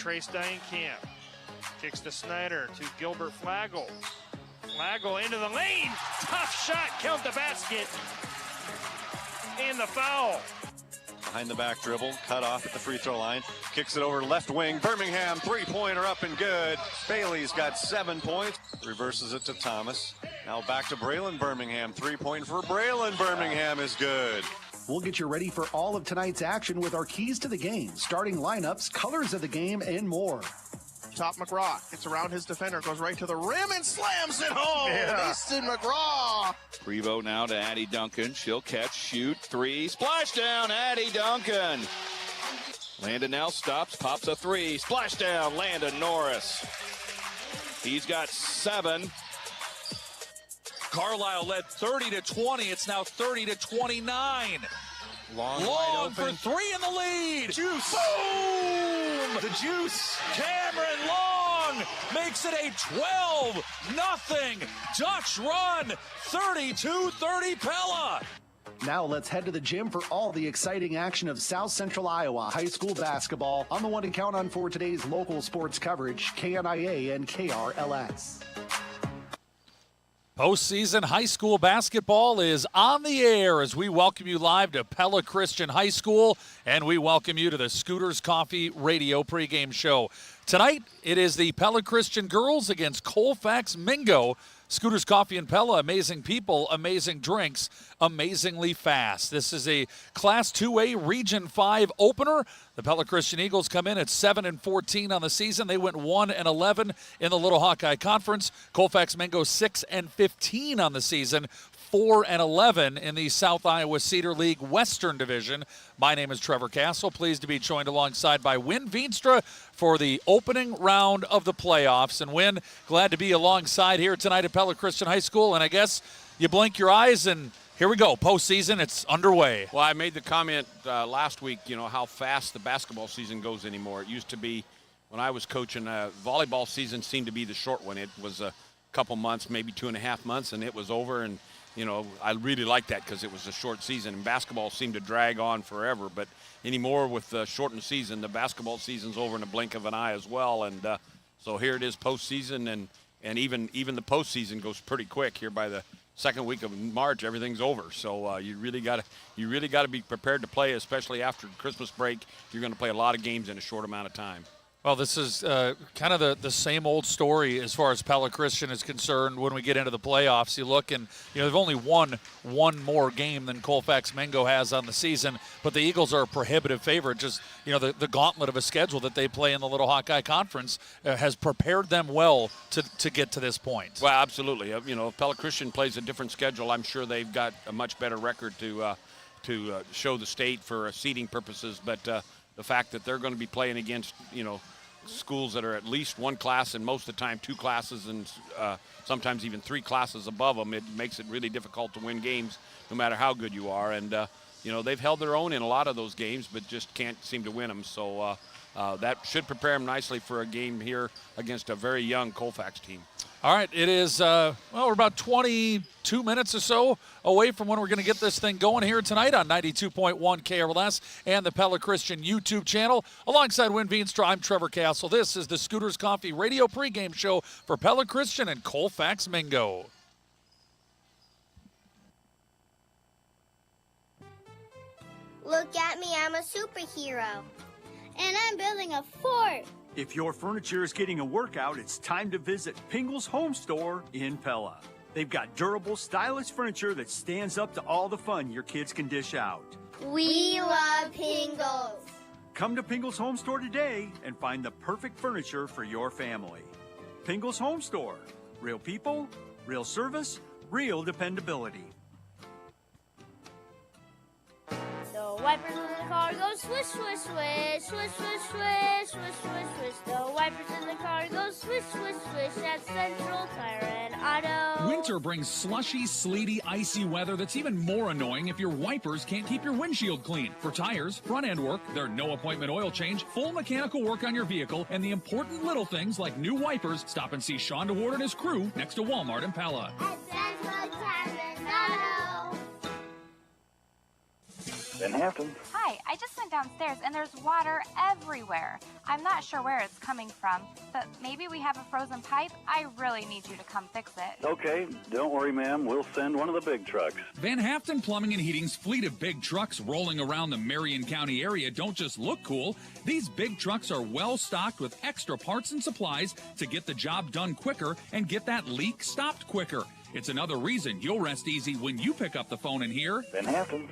Trace Steinkamp. Kicks to Snyder, to Gilbert Flagel. Flagel into the lane. Tough shot, count the basket. And the foul. Behind the back dribble, cut off at the free throw line. Kicks it over left wing. Birmingham, three-pointer up and good. Bailey's got 7 points. Reverses it to Thomas. Now back to Braylon Birmingham. Three-point for Braylon Birmingham is good. We'll get you ready for all of tonight's action with our keys to the game, starting lineups, colors of the game, and more. Top McGraw gets around his defender, goes right to the rim and slams it home. Yeah. Easton McGraw. Prevost now to Addie Duncan. She'll catch, shoot, three, splash down, Addie Duncan. Landon now stops, pops a three, splash down, Landon Norris. He's got 7. Carlisle led 30-20. It's now 30-29. Long for 3 in the lead. Juice. Boom! The juice. Cameron Long makes it a 12-0 Dutch run. 32-30 Pella. Now let's head to the gym for all the exciting action of South Central Iowa high school basketball on the one to count on for today's local sports coverage, KNIA and KRLS. Postseason high school basketball is on the air as we welcome you live to Pella Christian High School, and we welcome you to the Scooters Coffee Radio pregame show. Tonight, it is the Pella Christian girls against Colfax-Mingo. Scooters Coffee and Pella, amazing people, amazing drinks, amazingly fast. This is a Class 2A Region 5 opener. The Pella Christian Eagles come in at 7-14 on the season. They went 1-11 in the Little Hawkeye Conference. Colfax-Mingo 6-15 on the season. 4-11 in the South Iowa Cedar League Western Division. My name is Trevor Castle. Pleased to be joined alongside by Wynn Veenstra for the opening round of the playoffs. And Wynn, glad to be alongside here tonight at Pella Christian High School. And I guess you blink your eyes and here we go. Postseason, it's underway. Well, I made the comment last week, how fast the basketball season goes anymore. It used to be, when I was coaching, volleyball season seemed to be the short one. It was a couple months, maybe 2.5 months, and it was over. And I really liked that because it was a short season, and basketball seemed to drag on forever. But anymore with the shortened season, the basketball season's over in a blink of an eye as well. And so here it is, postseason, and even the postseason goes pretty quick. Here by the second week of March, everything's over. So you really got to be prepared to play, especially after Christmas break. You're going to play a lot of games in a short amount of time. Well, this is kind of the same old story as far as Pella Christian is concerned. When we get into the playoffs, you look and they've only won one more game than Colfax-Mingo has on the season, but the Eagles are a prohibitive favorite. Just the gauntlet of a schedule that they play in the Little Hawkeye Conference has prepared them well to get to this point. Well, absolutely. If Pella Christian plays a different schedule, I'm sure they've got a much better record to show the state for seeding purposes. But the fact that they're going to be playing against schools that are at least one class and most of the time 2 classes and sometimes even 3 classes above them, it makes it really difficult to win games no matter how good you are. And they've held their own in a lot of those games but just can't seem to win them. So that should prepare them nicely for a game here against a very young Colfax team. All right, it is, we're about 22 minutes or so away from when we're going to get this thing going here tonight on 92.1 KRLS and the Pella Christian YouTube channel. Alongside Wynn Veenstra, I'm Trevor Castle. This is the Scooters Coffee Radio pregame show for Pella Christian and Colfax-Mingo. Look at me, I'm a superhero. And I'm building a fort. If your furniture is getting a workout, it's time to visit Pingle's Home Store in Pella. They've got durable, stylish furniture that stands up to all the fun your kids can dish out. We love Pingles. Come to Pingle's Home Store today and find the perfect furniture for your family. Pingle's Home Store. Real people, real service, real dependability. The wipers in the car go swish, swish, swish, swish, swish, swish, swish, swish, swish. The wipers in the car go swish, swish, swish at Central Tire and Auto. Winter brings slushy, sleety, icy weather that's even more annoying if your wipers can't keep your windshield clean. For tires, front end work, their no appointment oil change, full mechanical work on your vehicle, and the important little things like new wipers, stop and see Sean DeWard and his crew next to Walmart in Pella. At Central Tire and Auto. Van Hampton. Hi, I just went downstairs and there's water everywhere. I'm not sure where it's coming from, but maybe we have a frozen pipe. I really need you to come fix it. Okay, don't worry, ma'am. We'll send one of the big trucks. Van Hampton Plumbing and Heating's fleet of big trucks rolling around the Marion County area don't just look cool. These big trucks are well stocked with extra parts and supplies to get the job done quicker and get that leak stopped quicker. It's another reason you'll rest easy when you pick up the phone and hear Van Hampton.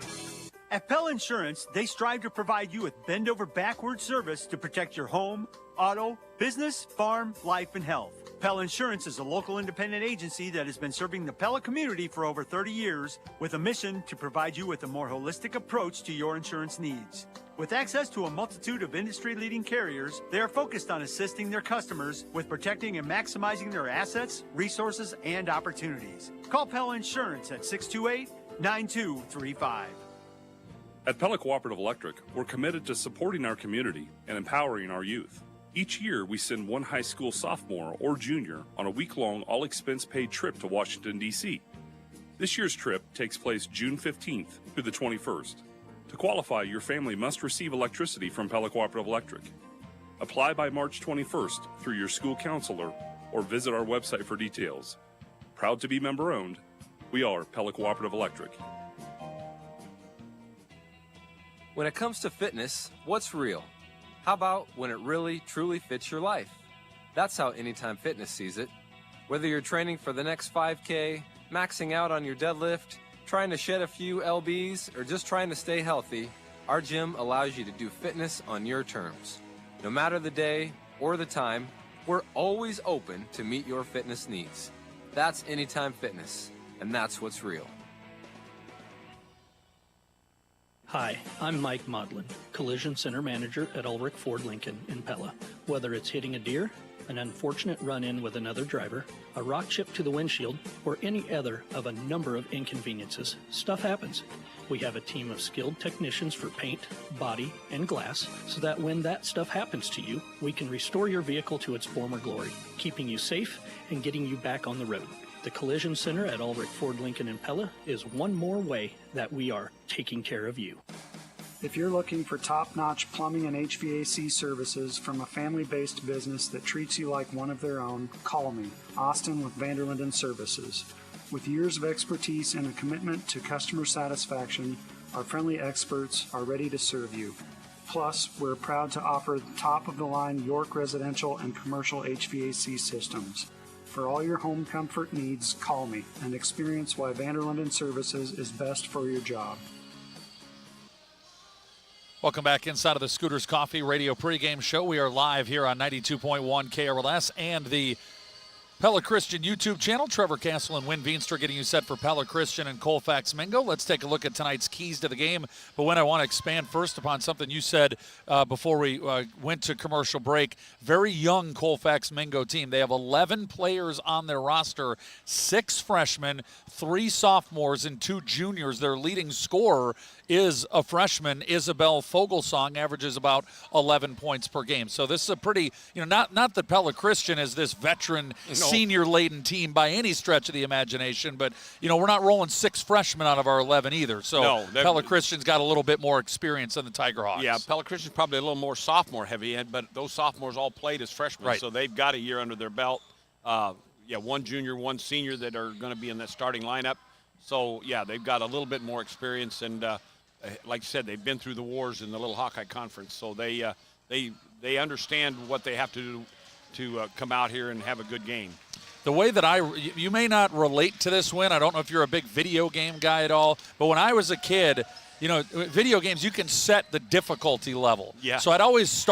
At Pella Insurance, they strive to provide you with bend-over-backward service to protect your home, auto, business, farm, life, and health. Pella Insurance is a local independent agency that has been serving the Pella community for over 30 years with a mission to provide you with a more holistic approach to your insurance needs. With access to a multitude of industry-leading carriers, they are focused on assisting their customers with protecting and maximizing their assets, resources, and opportunities. Call Pella Insurance at 628-9235. At Pella Cooperative Electric, we're committed to supporting our community and empowering our youth. Each year, we send one high school sophomore or junior on a week-long, all-expense-paid trip to Washington, D.C. This year's trip takes place June 15th through the 21st. To qualify, your family must receive electricity from Pella Cooperative Electric. Apply by March 21st through your school counselor or visit our website for details. Proud to be member-owned, we are Pella Cooperative Electric. When it comes to fitness, what's real? How about when it really, truly fits your life? That's how Anytime Fitness sees it. Whether you're training for the next 5K, maxing out on your deadlift, trying to shed a few lbs, or just trying to stay healthy, our gym allows you to do fitness on your terms. No matter the day or the time, we're always open to meet your fitness needs. That's Anytime Fitness, and that's what's real. Hi, I'm Mike Modlin, Collision Center Manager at Ulrich Ford Lincoln in Pella. Whether it's hitting a deer, an unfortunate run-in with another driver, a rock chip to the windshield, or any other of a number of inconveniences, stuff happens. We have a team of skilled technicians for paint, body, and glass, so that when that stuff happens to you, we can restore your vehicle to its former glory, keeping you safe and getting you back on the road. The Collision Center at Ulrich Ford Lincoln in Pella is one more way that we are taking care of you. If you're looking for top-notch plumbing and HVAC services from a family-based business that treats you like one of their own, call me, Austin with Vanderlinden Services. With years of expertise and a commitment to customer satisfaction, our friendly experts are ready to serve you. Plus, we're proud to offer top-of-the-line York residential and commercial HVAC systems. For all your home comfort needs, call me and experience why Vanderlinden Services is best for your job. Welcome back inside of the Scooters Coffee Radio pregame show. We are live here on 92.1 KRLS and the Pella Christian YouTube channel. Trevor Castle and Wynn Veenstra getting you set for Pella Christian and Colfax-Mingo. Let's take a look at tonight's keys to the game. But when I want to expand first upon something you said before we went to commercial break, very young Colfax-Mingo team. They have 11 players on their roster, 6 freshmen, 3 sophomores, and 2 juniors. Their leading scorer is a freshman, Isabel Fogelsong, averages about 11 points per game. So this is a pretty, not that Pella Christian is this veteran, senior-laden team by any stretch of the imagination, but, we're not rolling 6 freshmen out of our 11 either. So Pella Christian's got a little bit more experience than the Tiger Hawks. Yeah, Pella Christian's probably a little more sophomore heavy, but those sophomores all played as freshmen, right. So they've got a year under their belt. 1 junior, 1 senior that are going to be in that starting lineup. So, yeah, they've got a little bit more experience, and like you said, they've been through the wars in the Little Hawkeye Conference, so they understand what they have to do to come out here and have a good game. The way that you may not relate to this, Win. I don't know if you're a big video game guy at all, but when I was a kid, video games, you can set the difficulty level. Yeah. So I'd always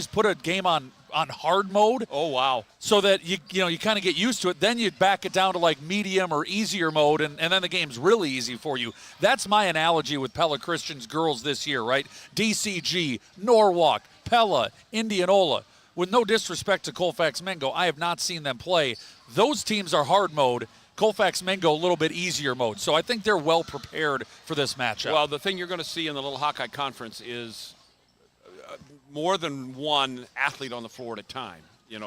put a game on hard mode. Oh, wow. So that you kind of get used to it. Then you back it down to like medium or easier mode, and then the game's really easy for you. That's my analogy with Pella Christian's girls this year, right? DCG, Norwalk, Pella, Indianola. With no disrespect to Colfax-Mingo, I have not seen them play. Those teams are hard mode. Colfax-Mingo a little bit easier mode. So I think they're well prepared for this matchup. Well, the thing you're going to see in the Little Hawkeye Conference is more than one athlete on the floor at a time. The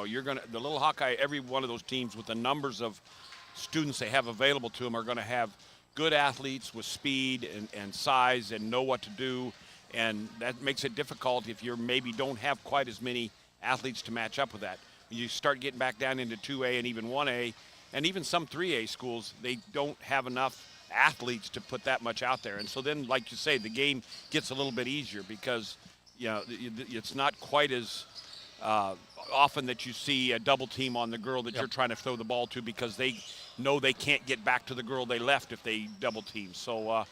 Little Hawkeye, every one of those teams with the numbers of students they have available to them are going to have good athletes with speed and size and know what to do, and that makes it difficult if you maybe don't have quite as many athletes to match up with that. When you start getting back down into 2A and even 1A, and even some 3A schools, they don't have enough athletes to put that much out there. And so then, like you say, the game gets a little bit easier because, you know, it's not quite as often that you see a double team on the girl that you're trying to throw the ball to, because they know they can't get back to the girl they left if they double team. So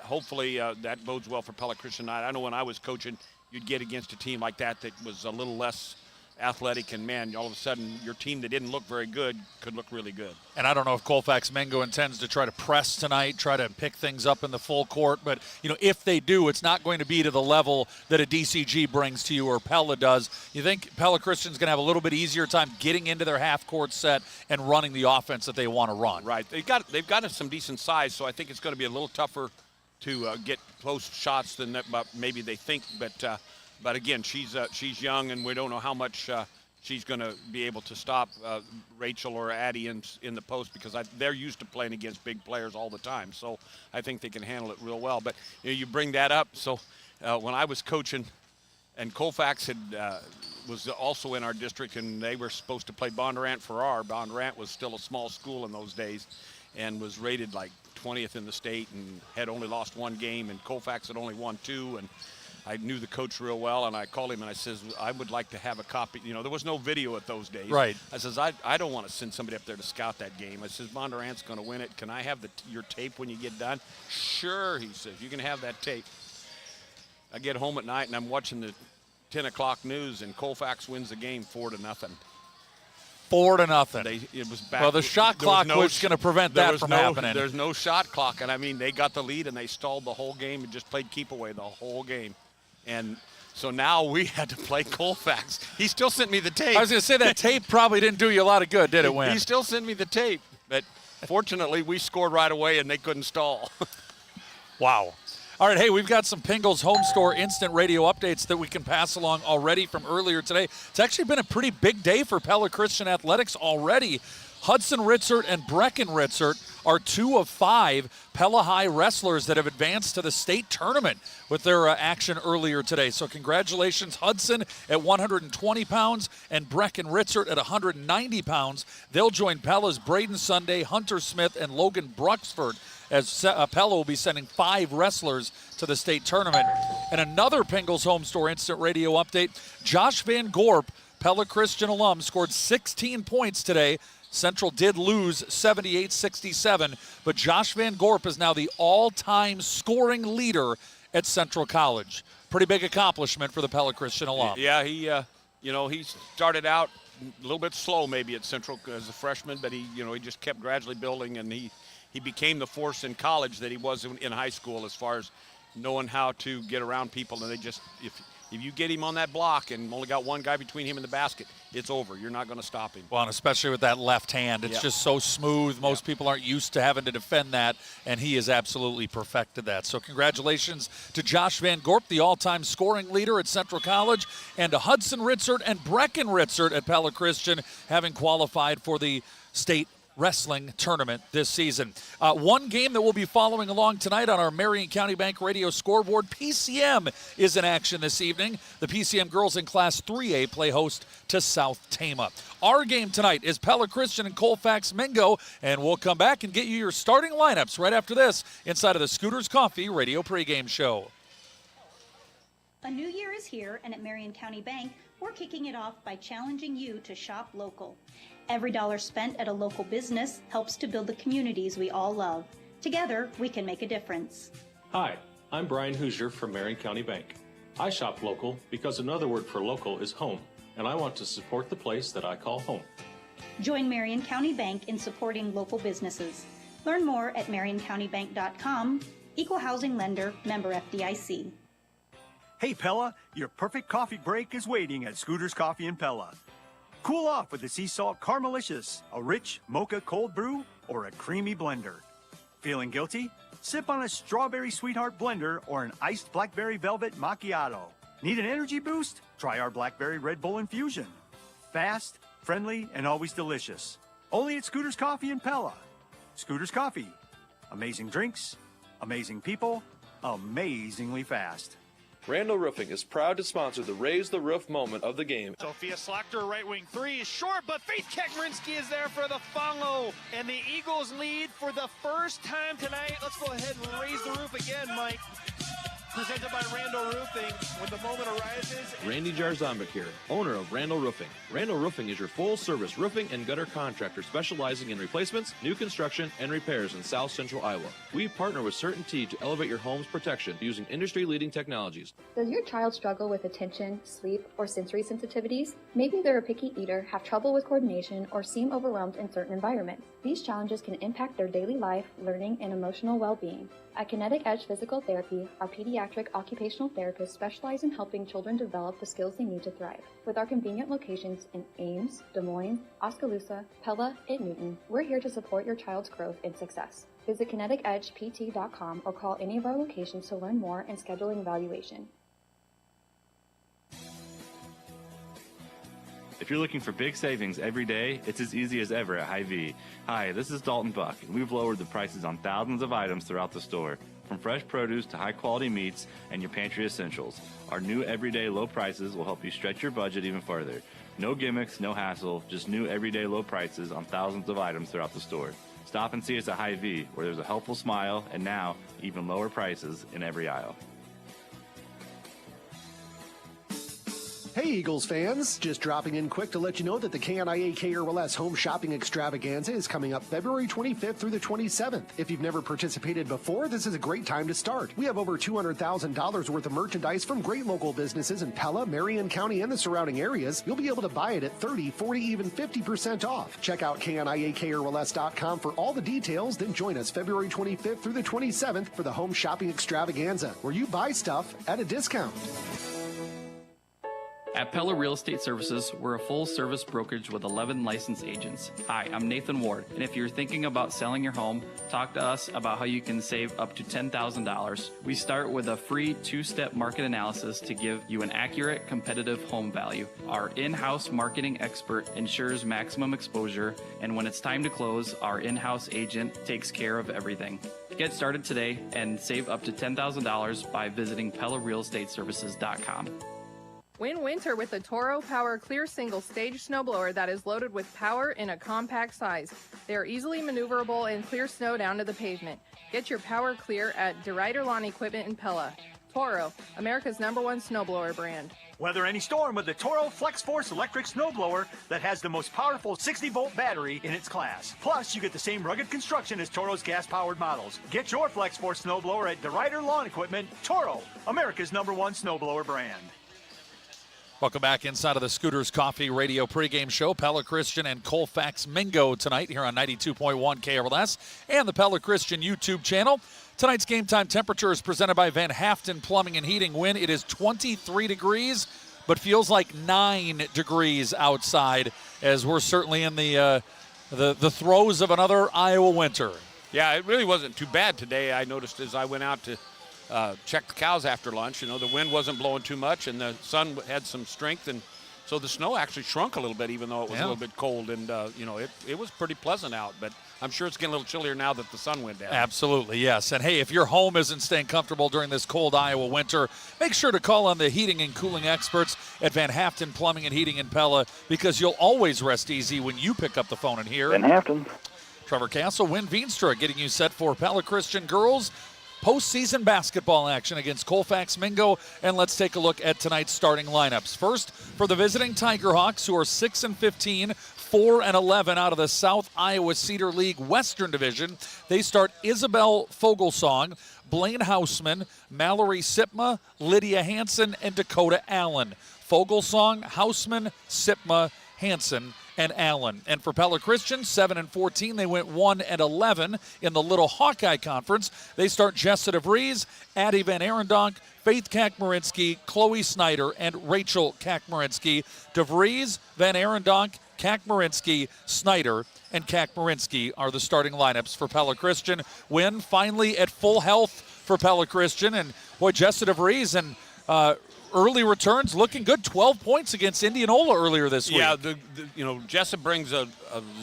hopefully that bodes well for Pella Christian tonight. I know when I was coaching, you'd get against a team like that was a little less athletic, and man, all of a sudden your team that didn't look very good could look really good. And I don't know if Colfax-Mingo intends to try to press tonight, try to pick things up in the full court, but you know, if they do, it's not going to be to the level that a DCG brings to you or Pella does. You think Pella Christian's going to have a little bit easier time getting into their half-court set and running the offense that they want to run? Right. They've got some decent size, so I think it's going to be a little tougher to get close shots than that, maybe they think, but again, she's young, and we don't know how much she's going to be able to stop Rachel or Addie in the post, because they're used to playing against big players all the time. So I think they can handle it real well. But you bring that up. So when I was coaching, and Colfax was also in our district, and they were supposed to play Bondurant-Farrar. Bondurant was still a small school in those days and was rated like 20th in the state and had only lost one game, and Colfax had only won 2. And I knew the coach real well, and I called him and I says, I would like to have a copy. You know, there was no video at those days. Right. I says, I don't want to send somebody up there to scout that game. I says, Bondurant's going to win it. Can I have your tape when you get done? Sure, he says, you can have that tape. I get home at night and I'm watching the 10 o'clock news, and Colfax wins the game 4-0. 4-0. It was back. Well, the shot clock was going to prevent that from happening. There's no shot clock, and I mean, they got the lead and they stalled the whole game and just played keep away the whole game. And so now we had to play Colfax. He still sent me the tape. I was going to say that tape probably didn't do you a lot of good, did it, Win? He still sent me the tape, but fortunately we scored right away and they couldn't stall. Wow. All right, hey, we've got some Pingles Home Store instant radio updates that we can pass along already from earlier today. It's actually been a pretty big day for Pella Christian Athletics already. Hudson Ritzert and Brecken Ritzert are 2 of 5 Pella High wrestlers that have advanced to the state tournament with their action earlier today. So congratulations, Hudson at 120 pounds and Brecken Ritzert at 190 pounds. They'll join Pella's Braden Sunday, Hunter Smith, and Logan Bruxford, as Pella will be sending 5 wrestlers to the state tournament. And another Pingles Home Store instant radio update, Josh Van Gorp, Pella Christian alum, scored 16 points today. Central did lose 78-67, but Josh Van Gorp is now the all-time scoring leader at Central College. Pretty big accomplishment for the Pella Christian alum. Yeah, he started out a little bit slow maybe at Central as a freshman, but he just kept gradually building, and he became the force in college that he was in high school as far as knowing how to get around people. And they just, if you get him on that block and only got one guy between him and the basket, it's over. You're not going to stop him. Well, and especially with that left hand, it's just so smooth. Most people aren't used to having to defend that, and he has absolutely perfected that. So congratulations to Josh Van Gorp, the all-time scoring leader at Central College, and to Hudson Ritzert and Brecken Ritzert at Pella Christian, having qualified for the state wrestling tournament this season. One game that we'll be following along tonight on our Marion County Bank radio scoreboard, PCM is in action this evening. The PCM girls in Class 3A play host to South Tama. Our game tonight is Pella Christian and Colfax-Mingo, and we'll come back and get you your starting lineups right after this inside of the Scooters Coffee Radio Pregame Show. A new year is here, and at Marion County Bank, we're kicking it off by challenging you to shop local. Every dollar spent at a local business helps to build the communities we all love. Together, we can make a difference. Hi, I'm Brian Hoosier from Marion County Bank. I shop local because another word for local is home, and I want to support the place that I call home. Join Marion County Bank in supporting local businesses. Learn more at marioncountybank.com. Equal housing lender, member FDIC. Hey Pella, your perfect coffee break is waiting at Scooters Coffee in Pella. Cool off with a sea salt Caramelicious, a rich mocha cold brew, or a creamy blender. Feeling guilty? Sip on a strawberry sweetheart blender or an iced blackberry velvet macchiato. Need an energy boost? Try our blackberry Red Bull infusion. Fast, friendly, and always delicious. Only at Scooters Coffee in Pella. Scooters Coffee, Amazing drinks, amazing people, amazingly fast. Randall Roofing is proud to sponsor the Raise the Roof moment of the game. Sophia Slachter, right wing three is short, but Faith Kekmerinsky is there for the follow. And the Eagles lead for the first time tonight. Let's go ahead and raise the roof again, Mike. Presented by Randall Roofing. When the moment arises. Randy Jarzombek here, owner of Randall Roofing. Randall Roofing is your full-service roofing and gutter contractor specializing in replacements, new construction, and repairs in South Central Iowa. We partner with CertainTeed to elevate your home's protection using industry-leading technologies. Does your child struggle with attention, sleep, or sensory sensitivities? Maybe they're a picky eater, have trouble with coordination, or seem overwhelmed in certain environments. These challenges can impact their daily life, learning, and emotional well-being. At Kinetic Edge Physical Therapy, our pediatric occupational therapists specialize in helping children develop the skills they need to thrive. With our convenient locations in Ames, Des Moines, Oskaloosa, Pella, and Newton, we're here to support your child's growth and success. Visit kineticedgept.com or call any of our locations to learn more and schedule an evaluation. If you're looking for big savings every day, it's as easy as ever at Hy-Vee. Hi, this is Dalton Buck, and we've lowered the prices on thousands of items throughout the store, from fresh produce to high-quality meats and your pantry essentials. Our new everyday low prices will help you stretch your budget even further. No gimmicks, no hassle, just new everyday low prices on thousands of items throughout the store. Stop and see us at Hy-Vee, where there's a helpful smile and now even lower prices in every aisle. Hey Eagles fans, just dropping in quick to let you know that the KNIA KRLS Home Shopping Extravaganza is coming up February 25th through the 27th. If you've never participated before, this is a great time to start. We have over $200,000 worth of merchandise from great local businesses in Pella, Marion County, and the surrounding areas. You'll be able to buy it at 30, 40, even 50% off. Check out KNIAKRLS.com for all the details, then join us February 25th through the 27th for the Home Shopping Extravaganza, where you buy stuff at a discount. At Pella Real Estate Services, we're a full-service brokerage with 11 licensed agents. Hi, I'm Nathan Ward, and if you're thinking about selling your home, talk to us about how you can save up to $10,000. We start with a free two-step market analysis to give you an accurate, competitive home value. Our in-house marketing expert ensures maximum exposure, and when it's time to close, our in-house agent takes care of everything. Get started today and save up to $10,000 by visiting PellaRealEstateServices.com. Win winter with the Toro Power Clear Single Stage Snowblower that is loaded with power in a compact size. They are easily maneuverable and clear snow down to the pavement. Get your power clear at DeRuyter Lawn Equipment in Pella. Toro, America's #1 snowblower brand. Weather any storm with the Toro Flex Force electric snowblower that has the most powerful 60-volt battery in its class. Plus, you get the same rugged construction as Toro's gas-powered models. Get your Flex Force snowblower at DeRuyter Lawn Equipment. Toro, America's #1 snowblower brand. Welcome back inside of the Scooters Coffee Radio pregame show. Pella Christian and Colfax-Mingo tonight here on 92.1 KRLS and the Pella Christian YouTube channel. Tonight's game time temperature is presented by Van Haften Plumbing and Heating. Wind, it is 23 degrees, but feels like 9 degrees outside as we're certainly in the throes of another Iowa winter. Yeah, it really wasn't too bad today. I noticed as I went out to check the cows after lunch, the wind wasn't blowing too much and the sun had some strength, and so the snow actually shrunk a little bit even though it was a little bit cold, and it was pretty pleasant out, but I'm sure it's getting a little chillier now that the sun went down. Absolutely, yes. And hey, if your home isn't staying comfortable during this cold Iowa winter, make sure to call on the heating and cooling experts at Van Haften Plumbing and Heating in Pella, because you'll always rest easy when you pick up the phone and hear Van Haften. Trevor Castle, Win Veenstra getting you set for Pella Christian girls postseason basketball action against Colfax-Mingo, and let's take a look at tonight's starting lineups. First, for the visiting Tigerhawks, who are 6-15, 4-11 out of the South Iowa Cedar League Western Division, they start Isabel Fogelsong, Blaine Hausman, Mallory Sipma, Lydia Hansen, and Dakota Allen. Fogelsong, Hausman, Sipma, Hansen, and Allen. And for Pella Christian, 7-14, they went 1-11 in the Little Hawkeye Conference. They start Jessa DeVries, Addie Van Arendonk, Faith Kekmerinsky, Chloe Snyder, and Rachel Kekmerinsky. DeVries, Van Arendonk, Kekmerinsky, Snyder, and Kekmerinsky are the starting lineups for Pella Christian. Win finally at full health for Pella Christian, and boy, Jessa DeVries and early returns looking good. 12 points against Indianola earlier this week. Yeah, Jessa brings a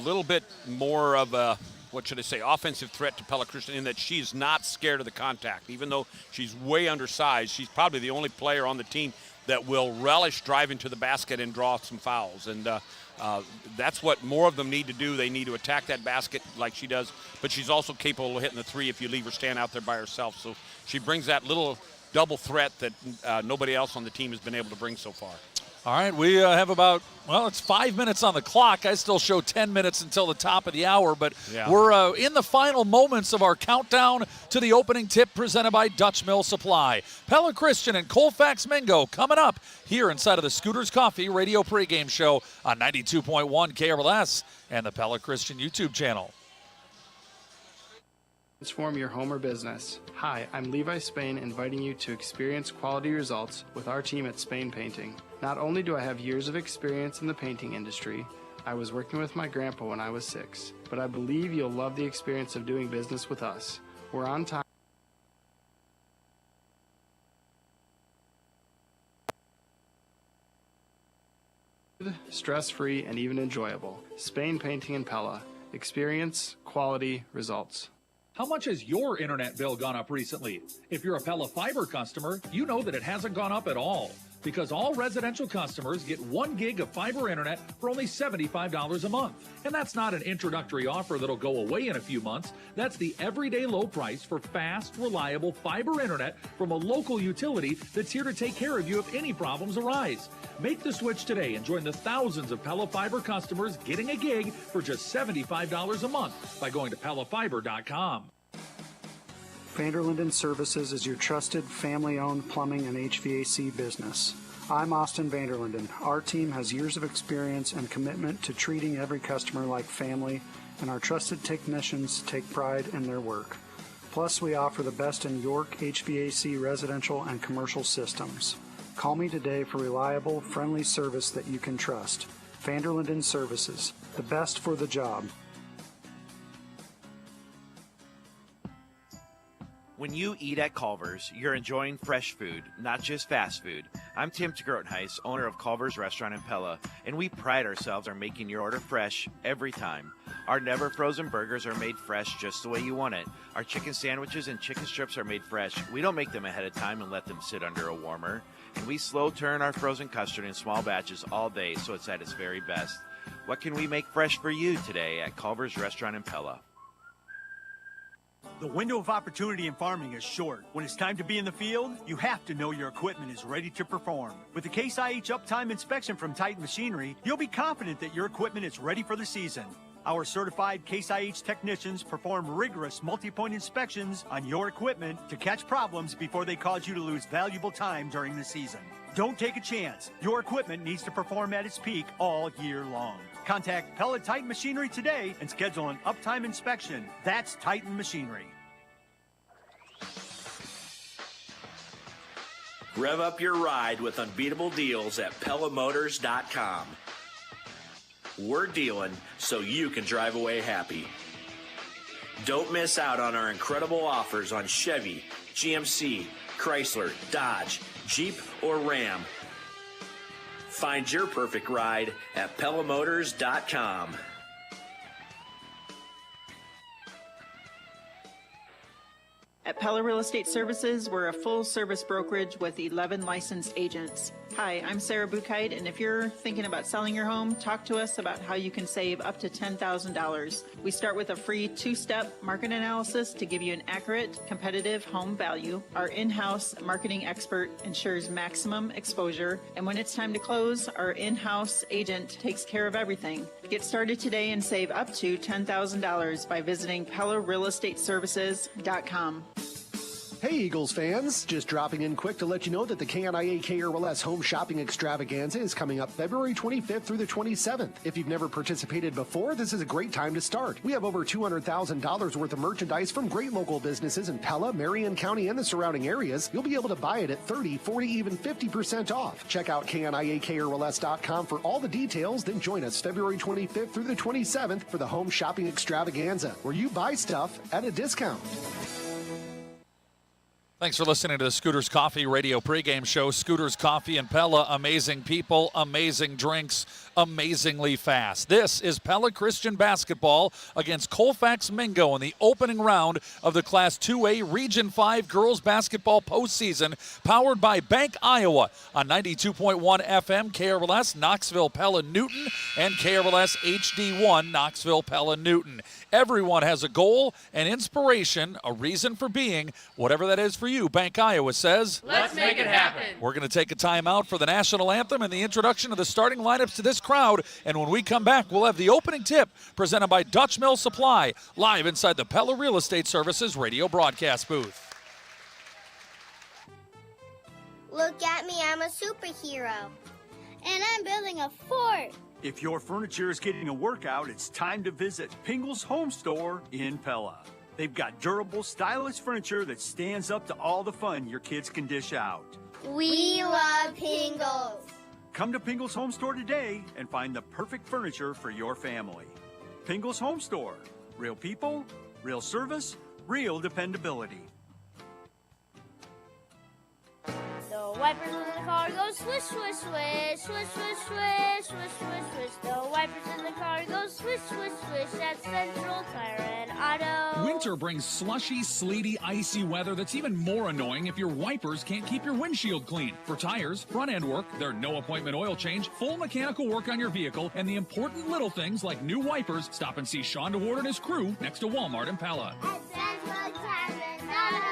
little bit more of a what should I say, offensive threat to Pella Christian in that she's not scared of the contact. Even though she's way undersized, she's probably the only player on the team that will relish driving to the basket and draw some fouls. And that's what more of them need to do. They need to attack that basket like she does, but she's also capable of hitting the three if you leave her stand out there by herself. So she brings that little double threat that nobody else on the team has been able to bring so far. All right, we have about, well, it's 5 minutes on the clock. I still show 10 minutes until the top of the hour, but we're in the final moments of our countdown to the opening tip presented by Dutch Mill Supply. Pella Christian and Colfax-Mingo coming up here inside of the Scooters Coffee Radio Pregame Show on 92.1 KRLS and the Pella Christian YouTube channel. Transform your home or business. Hi, I'm Levi Spain, inviting you to experience quality results with our team at Spain Painting. Not only do I have years of experience in the painting industry, I was working with my grandpa when I was 6, but I believe you'll love the experience of doing business with us. We're on time. Stress-free and even enjoyable. Spain Painting in Pella. Experience, quality, results. How much has your internet bill gone up recently? If you're a Pella Fiber customer, you know that it hasn't gone up at all, because all residential customers get 1 gig of fiber internet for only $75 a month. And that's not an introductory offer that'll go away in a few months. That's the everyday low price for fast, reliable fiber internet from a local utility that's here to take care of you if any problems arise. Make the switch today and join the thousands of Pella Fiber customers getting a gig for just $75 a month by going to PellaFiber.com. Vanderlinden Services is your trusted family-owned plumbing and HVAC business. I'm Austin Vanderlinden. Our team has years of experience and commitment to treating every customer like family, and our trusted technicians take pride in their work. Plus, we offer the best in York HVAC residential and commercial systems. Call me today for reliable, friendly service that you can trust. Vanderlinden Services, the best for the job. When you eat at Culver's, you're enjoying fresh food, not just fast food. I'm Tim Grotenhuis, owner of Culver's Restaurant in Pella, and we pride ourselves on making your order fresh every time. Our never frozen burgers are made fresh just the way you want it. Our chicken sandwiches and chicken strips are made fresh. We don't make them ahead of time and let them sit under a warmer. And we slow turn our frozen custard in small batches all day so it's at its very best. What can we make fresh for you today at Culver's Restaurant in Pella? The window of opportunity in farming is short. When it's time to be in the field, you have to know your equipment is ready to perform. With the Case IH Uptime Inspection from Titan Machinery, you'll be confident that your equipment is ready for the season. Our certified Case IH technicians perform rigorous multi-point inspections on your equipment to catch problems before they cause you to lose valuable time during the season. Don't take a chance. Your equipment needs to perform at its peak all year long. Contact Pella Titan Machinery today and schedule an uptime inspection. That's Titan Machinery. Rev up your ride with unbeatable deals at PellaMotors.com. We're dealing so you can drive away happy. Don't miss out on our incredible offers on Chevy, GMC, Chrysler, Dodge, Jeep, or Ram. Find your perfect ride at PellaMotors.com. At Pella Real Estate Services, we're a full-service brokerage with 11 licensed agents. Hi, I'm Sarah Buchheit, and if you're thinking about selling your home, talk to us about how you can save up to $10,000. We start with a free 2-step market analysis to give you an accurate, competitive home value. Our in-house marketing expert ensures maximum exposure, and when it's time to close, our in-house agent takes care of everything. Get started today and save up to $10,000 by visiting PellaRealEstateServices.com. Hey, Eagles fans! Just dropping in quick to let you know that the KNIA KRLS Home Shopping Extravaganza is coming up February 25th through the 27th. If you've never participated before, this is a great time to start. We have over $200,000 worth of merchandise from great local businesses in Pella, Marion County, and the surrounding areas. You'll be able to buy it at 30, 40, even 50% off. Check out KNIAKRLS.com for all the details, then join us February 25th through the 27th for the Home Shopping Extravaganza, where you buy stuff at a discount. Thanks for listening to the Scooters Coffee Radio pregame show. Scooters Coffee and Pella, amazing people, amazing drinks, amazingly fast. This is Pella Christian basketball against Colfax-Mingo in the opening round of the Class 2A Region 5 girls basketball postseason, powered by Bank Iowa on 92.1 FM, KRLS, Knoxville, Pella, Newton, and KRLS HD1, Knoxville, Pella, Newton. Everyone has a goal, an inspiration, a reason for being, whatever that is for you. Bank Iowa says, let's make it happen. We're going to take a timeout for the national anthem and the introduction of the starting lineups to this crowd. And when we come back, we'll have the opening tip presented by Dutch Mill Supply, live inside the Pella Real Estate Services radio broadcast booth. Look at me, I'm a superhero. And I'm building a fort. If your furniture is getting a workout, it's time to visit Pingle's Home Store in Pella. They've got durable, stylish furniture that stands up to all the fun your kids can dish out. We love Pingles. Come to Pingle's Home Store today and find the perfect furniture for your family. Pingle's Home Store. Real people, real service, real dependability. The wipers in the car go swish, swish, swish, swish, swish, swish, swish, swish, swish. The wipers in the car go swish, swish, swish at Central Tire and Auto. Winter brings slushy, sleety, icy weather that's even more annoying if your wipers can't keep your windshield clean. For tires, front end work, their no appointment oil change, full mechanical work on your vehicle, and the important little things like new wipers, stop and see Sean DeWard and his crew next to Walmart in Pella. At Central Tire and Auto.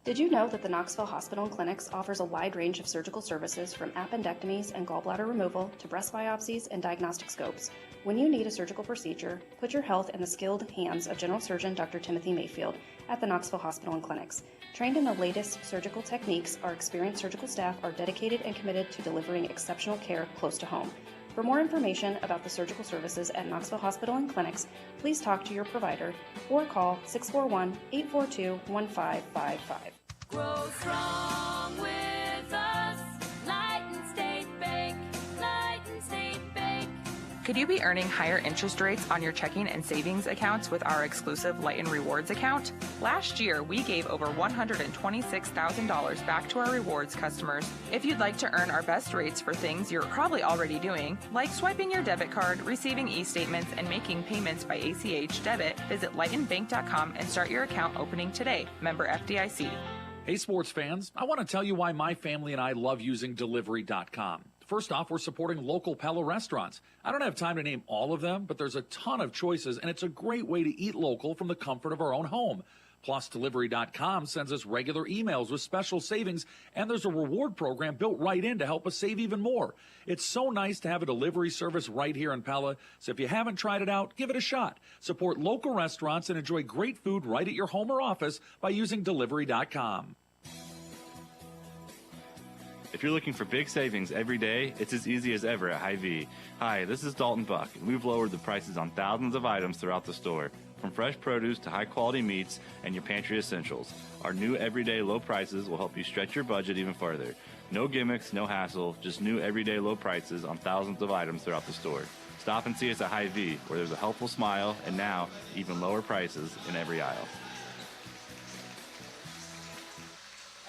Did you know that the Knoxville Hospital and Clinics offers a wide range of surgical services from appendectomies and gallbladder removal to breast biopsies and diagnostic scopes? When you need a surgical procedure, put your health in the skilled hands of General Surgeon Dr. Timothy Mayfield at the Knoxville Hospital and Clinics. Trained in the latest surgical techniques, our experienced surgical staff are dedicated and committed to delivering exceptional care close to home. For more information about the surgical services at Knoxville Hospital and Clinics, please talk to your provider or call 641-842-1555. Grow strong with us, Light and State Bank, Light and State Bank. Could you be earning higher interest rates on your checking and savings accounts with our exclusive Light and Rewards account? Last year, we gave over $126,000 back to our rewards customers. If you'd like to earn our best rates for things you're probably already doing, like swiping your debit card, receiving e-statements, and making payments by ACH debit, visit lightandbank.com and start your account opening today. Member FDIC. Hey, sports fans, I want to tell you why my family and I love using Delivery.com. First off, we're supporting local Pella restaurants. I don't have time to name all of them, but there's a ton of choices, and it's a great way to eat local from the comfort of our own home. Plus, Delivery.com sends us regular emails with special savings, and there's a reward program built right in to help us save even more. It's so nice to have a delivery service right here in Pella, so if you haven't tried it out, give it a shot. Support local restaurants and enjoy great food right at your home or office by using Delivery.com. If you're looking for big savings every day, it's as easy as ever at Hy-Vee. Hi, this is Dalton Buck, and we've lowered the prices on thousands of items throughout the store, from fresh produce to high-quality meats and your pantry essentials. Our new everyday low prices will help you stretch your budget even further. No gimmicks, no hassle, just new everyday low prices on thousands of items throughout the store. Stop and see us at Hy-Vee, where there's a helpful smile and now even lower prices in every aisle.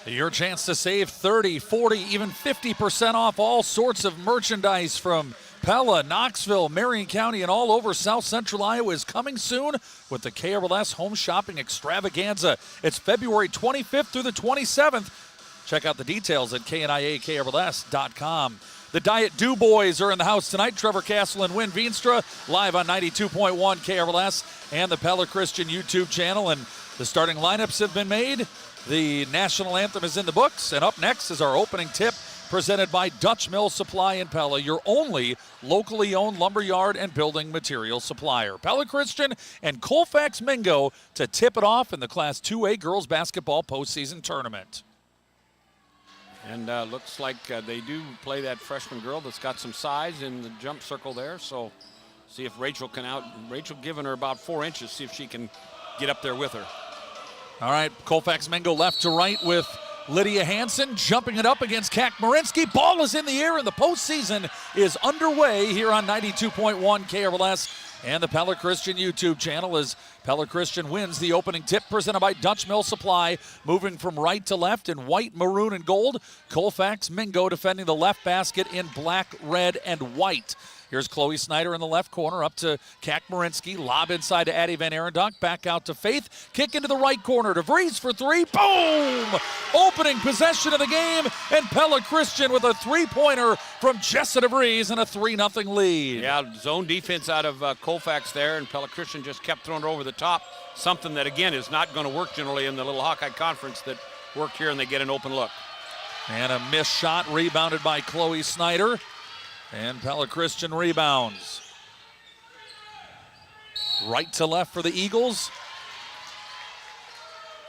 Your chance to save 30, 40, even 50% off all sorts of merchandise from Pella, Knoxville, Marion County, and all over South Central Iowa is coming soon with the KRLS Home Shopping Extravaganza. It's February 25th through the 27th. Check out the details at KNIAKRLS.com. The Diet Do Boys are in the house tonight. Trevor Castle and Wynn Veenstra live on 92.1 KRLS and the Pella Christian YouTube channel. And the starting lineups have been made. The national anthem is in the books. And up next is our opening tip presented by Dutch Mill Supply in Pella, your only locally owned lumberyard and building material supplier. Pella Christian and Colfax-Mingo to tip it off in the Class 2A girls basketball postseason tournament. And looks like they do play that freshman girl that's got some size in the jump circle there. So see if Rachel can Rachel giving her about 4 inches, see if she can get up there with her. All right, Colfax-Mingo left to right with Lydia Hansen jumping it up against Kakmarinsky. Ball is in the air, and the postseason is underway here on 92.1 KRLS and the Pella Christian YouTube channel as Pella Christian wins the opening tip presented by Dutch Mill Supply. Moving from right to left in white, maroon, and gold. Colfax-Mingo defending the left basket in black, red, and white. Here's Chloe Snyder in the left corner, up to Kakmarinsky. Lob inside to Addie Van Arendonk. Back out to Faith. Kick into the right corner to Vries for three. Boom! Opening possession of the game, and Pella Christian with a three-pointer from Jessa DeVries and a 3-0 lead. Yeah, zone defense out of Colfax there, and Pella Christian just kept throwing it over the top. Something that, again, is not going to work generally in the Little Hawkeye Conference that worked here, and they get an open look. And a missed shot rebounded by Chloe Snyder. And Pella Christian rebounds. Right to left for the Eagles.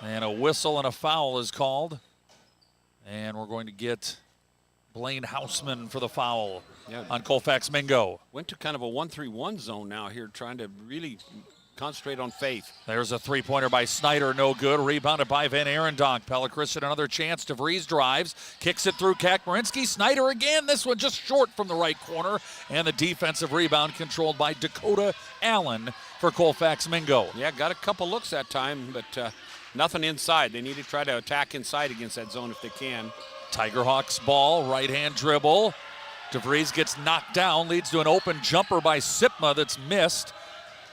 And a whistle and a foul is called. And we're going to get Blaine Houseman for the foul on Colfax-Mingo. Went to kind of a 1-3-1 zone now here, trying to really concentrate on Faith. There's a three-pointer by Snyder, no good. Rebounded by Van Arendonk. Pella Christian another chance. DeVries drives, kicks it through Kakmarinsky. Snyder again, this one just short from the right corner. And the defensive rebound controlled by Dakota Allen for Colfax-Mingo. Yeah, got a couple looks that time, but nothing inside. They need to try to attack inside against that zone if they can. Tigerhawks ball, right-hand dribble. DeVries gets knocked down, leads to an open jumper by Sipma that's missed.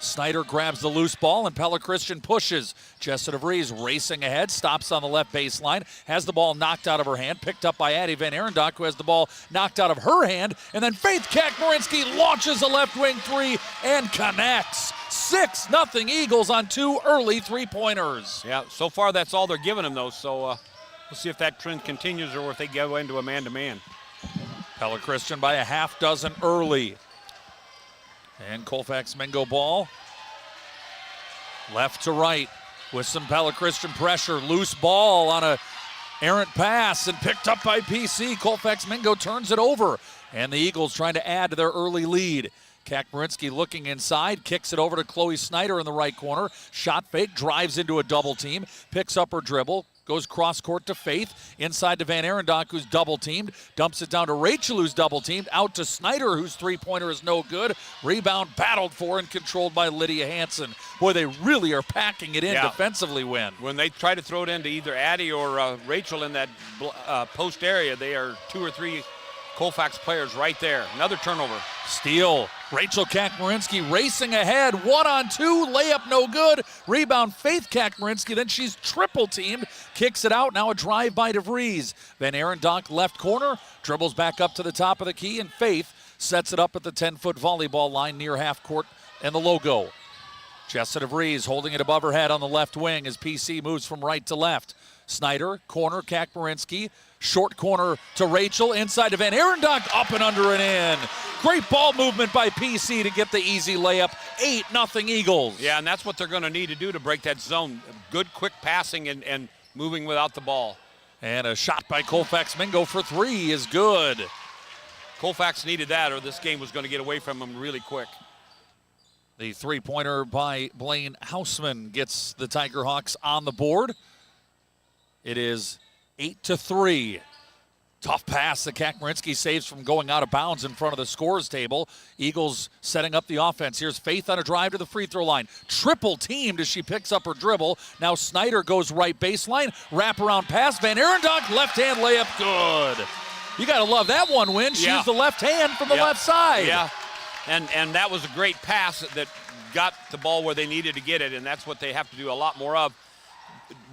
Snyder grabs the loose ball, and Pella Christian pushes. Jessa DeVries racing ahead, stops on the left baseline, has the ball knocked out of her hand, picked up by Addie Van Arendonk, who has the ball knocked out of her hand, and then Faith Kakmarinsky launches a left wing three and connects. 6-0 Eagles on two early three-pointers. Yeah, so far that's all they're giving them, though, so we'll see if that trend continues or if they go into a man-to-man. Pella Christian by a half dozen early. And Colfax-Mingo ball. Left to right with some Pella Christian pressure. Loose ball on a errant pass and picked up by PC. Colfax-Mingo turns it over. And the Eagles trying to add to their early lead. Kakmarinsky looking inside, kicks it over to Chloe Snyder in the right corner. Shot fake, drives into a double team, picks up her dribble. Goes cross-court to Faith, inside to Van Arendonk, who's double-teamed. Dumps it down to Rachel, who's double-teamed. Out to Snyder, whose three-pointer is no good. Rebound battled for and controlled by Lydia Hansen. Boy, they really are packing it in defensively, Win. When they try to throw it into either Addie or Rachel in that post area, they are 2 or 3 Colfax players right there. Another turnover. Steal. Rachel Kakmarinsky racing ahead. 1-on-2. Layup no good. Rebound Faith Kakmarinsky. Then she's triple teamed. Kicks it out. Now a drive by DeVries. Van Arendonk left corner. Dribbles back up to the top of the key. And Faith sets it up at the 10-foot volleyball line near half court and the logo. Jessa DeVries holding it above her head on the left wing as PC moves from right to left. Snyder, corner, Kakmarinsky. Short corner to Rachel, inside to Van Arendonk, up and under and in. Great ball movement by PC to get the easy layup. 8-0 Eagles. Yeah, and that's what they're going to need to do to break that zone. Good, quick passing and moving without the ball. And a shot by Colfax-Mingo for three is good. Colfax needed that, or this game was going to get away from them really quick. The three-pointer by Blaine Houseman gets the Tigerhawks on the board. It is 8-3. Tough pass that Kakmarinsky saves from going out of bounds in front of the scores table. Eagles setting up the offense. Here's Faith on a drive to the free throw line. Triple teamed as she picks up her dribble. Now Snyder goes right baseline. Wraparound pass. Van Arendonk, left-hand layup, good. You got to love that one, Win. She used the left hand from the left side. Yeah, and that was a great pass that got the ball where they needed to get it, and that's what they have to do a lot more of.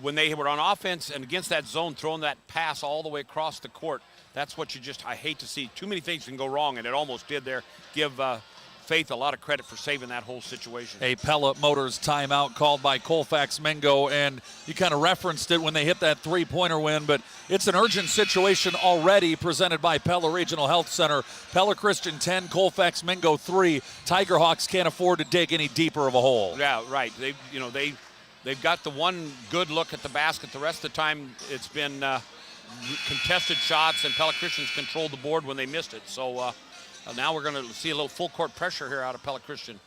When they were on offense and against that zone, throwing that pass all the way across the court, that's what I hate to see. Too many things can go wrong, and it almost did there. Give Faith a lot of credit for saving that whole situation. A Pella Motors timeout called by Colfax-Mingo, and you kind of referenced it when they hit that three-pointer win, but it's an urgent situation already presented by Pella Regional Health Center. Pella Christian 10, Colfax-Mingo 3. Tigerhawks can't afford to dig any deeper of a hole. Yeah, right. They've got the one good look at the basket. The rest of the time, it's been contested shots, and Pella Christian's controlled the board when they missed it. So now we're going to see a little full court pressure here out of Pella Christian.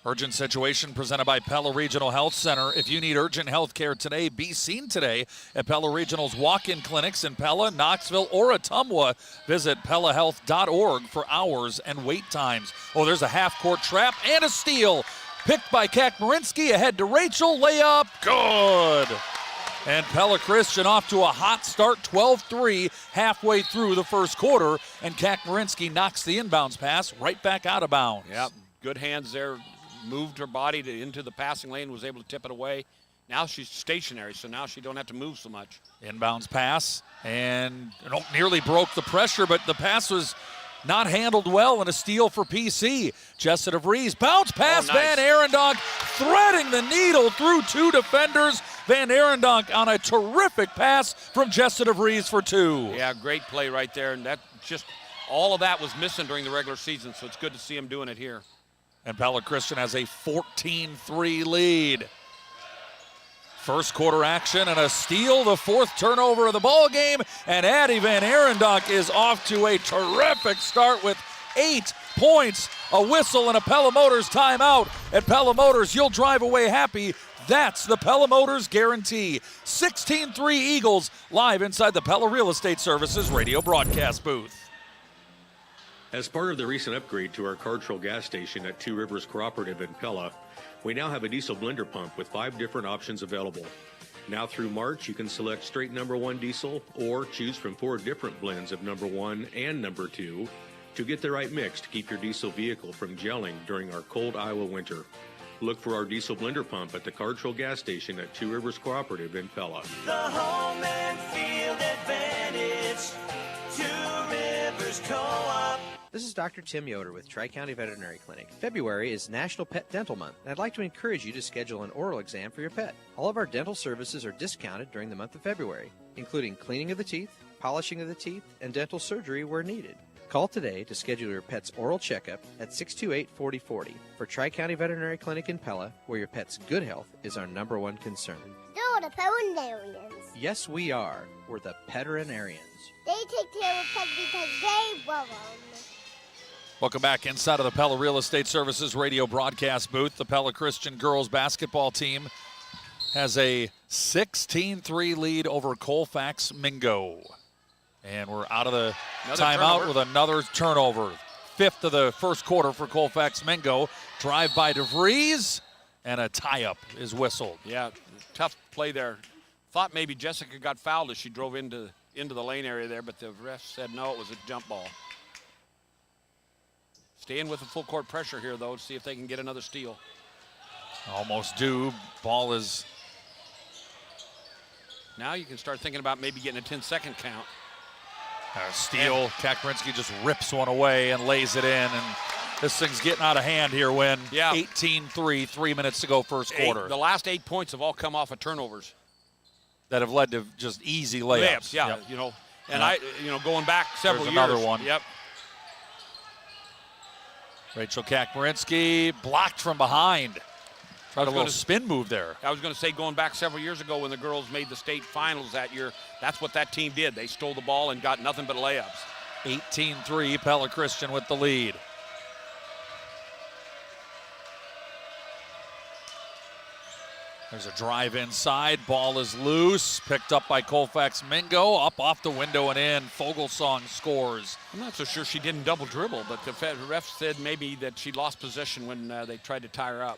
Urgent situation presented by Pella Regional Health Center. If you need urgent health care today, be seen today at Pella Regional's walk-in clinics in Pella, Knoxville, or Ottumwa. Visit pellahealth.org for hours and wait times. Oh, there's a half-court trap and a steal. Picked by Kakmarinsky, ahead to Rachel, layup, good. And Pella Christian off to a hot start, 12-3 halfway through the first quarter, and Kakmarinsky knocks the inbounds pass right back out of bounds. Yep, good hands there. Moved her body into the passing lane, was able to tip it away. Now she's stationary, so now she don't have to move so much. Inbounds pass, and nearly broke the pressure, but the pass was not handled well, and a steal for PC. Jessica DeVries, bounce pass, oh, nice. Van Arendonk threading the needle through two defenders. Van Arendonk on a terrific pass from Jessica DeVries for two. Yeah, great play right there, and that just all of that was missing during the regular season, so it's good to see him doing it here. And Pella Christian has a 14-3 lead. First quarter action and a steal, the fourth turnover of the ball game, and Addie Van Arendonk is off to a terrific start with 8 points, a whistle, and a Pella Motors timeout. At Pella Motors, you'll drive away happy. That's the Pella Motors guarantee. 16-3 Eagles live inside the Pella Real Estate Services radio broadcast booth. As part of the recent upgrade to our Cartrol gas station at Two Rivers Cooperative in Pella, we now have a diesel blender pump with 5 different options available. Now through March, you can select straight number 1 diesel or choose from 4 different blends of number 1 and number 2 to get the right mix to keep your diesel vehicle from gelling during our cold Iowa winter. Look for our diesel blender pump at the Cartrol gas station at Two Rivers Cooperative in Pella. The home and field advantage, Two Rivers Co-op. This is Dr. Tim Yoder with Tri-County Veterinary Clinic. February is National Pet Dental Month, and I'd like to encourage you to schedule an oral exam for your pet. All of our dental services are discounted during the month of February, including cleaning of the teeth, polishing of the teeth, and dental surgery where needed. Call today to schedule your pet's oral checkup at 628-4040 for Tri-County Veterinary Clinic in Pella, where your pet's good health is our #1 concern. No, the veterinarians. Yes, we are. We're the veterinarians. They take care of pets because they love them. Welcome back inside of the Pella Real Estate Services radio broadcast booth. The Pella Christian girls basketball team has a 16-3 lead over Colfax-Mingo. And we're out of the timeout with another turnover. 5th of the first quarter for Colfax-Mingo. Drive by DeVries, and a tie-up is whistled. Yeah, tough play there. Thought maybe Jessica got fouled as she drove into the lane area there, but the ref said no, it was a jump ball. Staying with the full court pressure here, though, to see if they can get another steal. Almost due. Ball is... Now you can start thinking about maybe getting a 10-second count. Steal. Kakmarinsky just rips one away and lays it in. And this thing's getting out of hand here when 18-3, 3 minutes to go first quarter. The last 8 points have all come off of turnovers. That have led to just easy layups. Yeah, Yep. you know, and going back several years. Another one. Yep. Rachel Kakmarinsky blocked from behind. Tried a little spin move there. I was going to say, going back several years ago when the girls made the state finals that year, that's what that team did. They stole the ball and got nothing but layups. 18-3, Pella Christian with the lead. There's a drive inside. Ball is loose. Picked up by Colfax-Mingo. Up off the window and in. Fogelsong scores. I'm not so sure she didn't double dribble, but the ref said maybe that she lost possession when they tried to tie her up.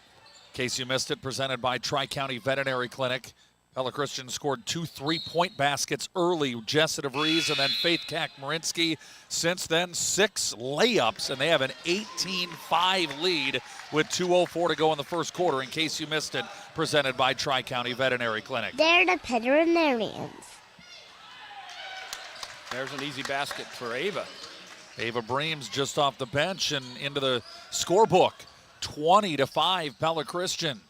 In case you missed it, presented by Tri-County Veterinary Clinic. Pella Christian scored 2 3-point baskets early. Jessica DeVries and then Faith Kakmarinsky. Since then, 6 layups, and they have an 18-5 lead with 2:04 to go in the first quarter. In case you missed it, presented by Tri-County Veterinary Clinic. They're the veterinarians. There's an easy basket for Ava. Ava Breams just off the bench and into the scorebook. 20-5, Pella Christian.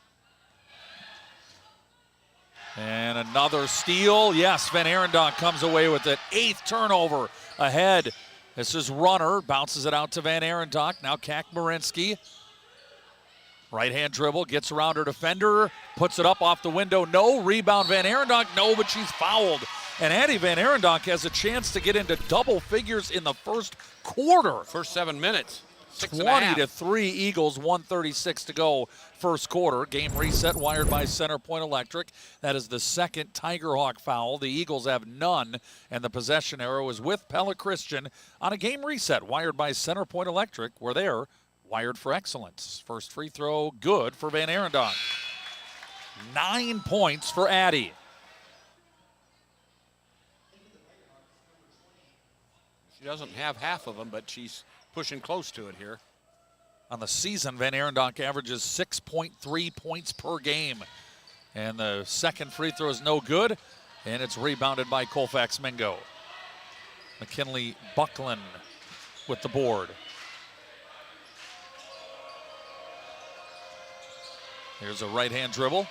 And another steal. Yes, Van Arendonk comes away with it. 8th turnover ahead. This is Runner. Bounces it out to Van Arendonk. Now Kakmarinsky. Right-hand dribble. Gets around her defender. Puts it up off the window. No. Rebound Van Arendonk. No, but she's fouled. And Addie Van Arendonk has a chance to get into double figures in the first quarter. First 7 minutes. 20-3 Eagles, 1:36 to go first quarter. Game reset wired by Center Point Electric. That is the second Tiger Hawk foul. The Eagles have none, and the possession arrow is with Pella Christian on a game reset wired by Center Point Electric, where they're wired for excellence. First free throw good for Van Arendonk. 9 points for Addie. She doesn't have half of them, but she's pushing close to it here. On the season, Van Arendonk averages 6.3 points per game. And the second free throw is no good, and it's rebounded by Colfax-Mingo. McKinley Buckland with the board. Here's a right-hand dribble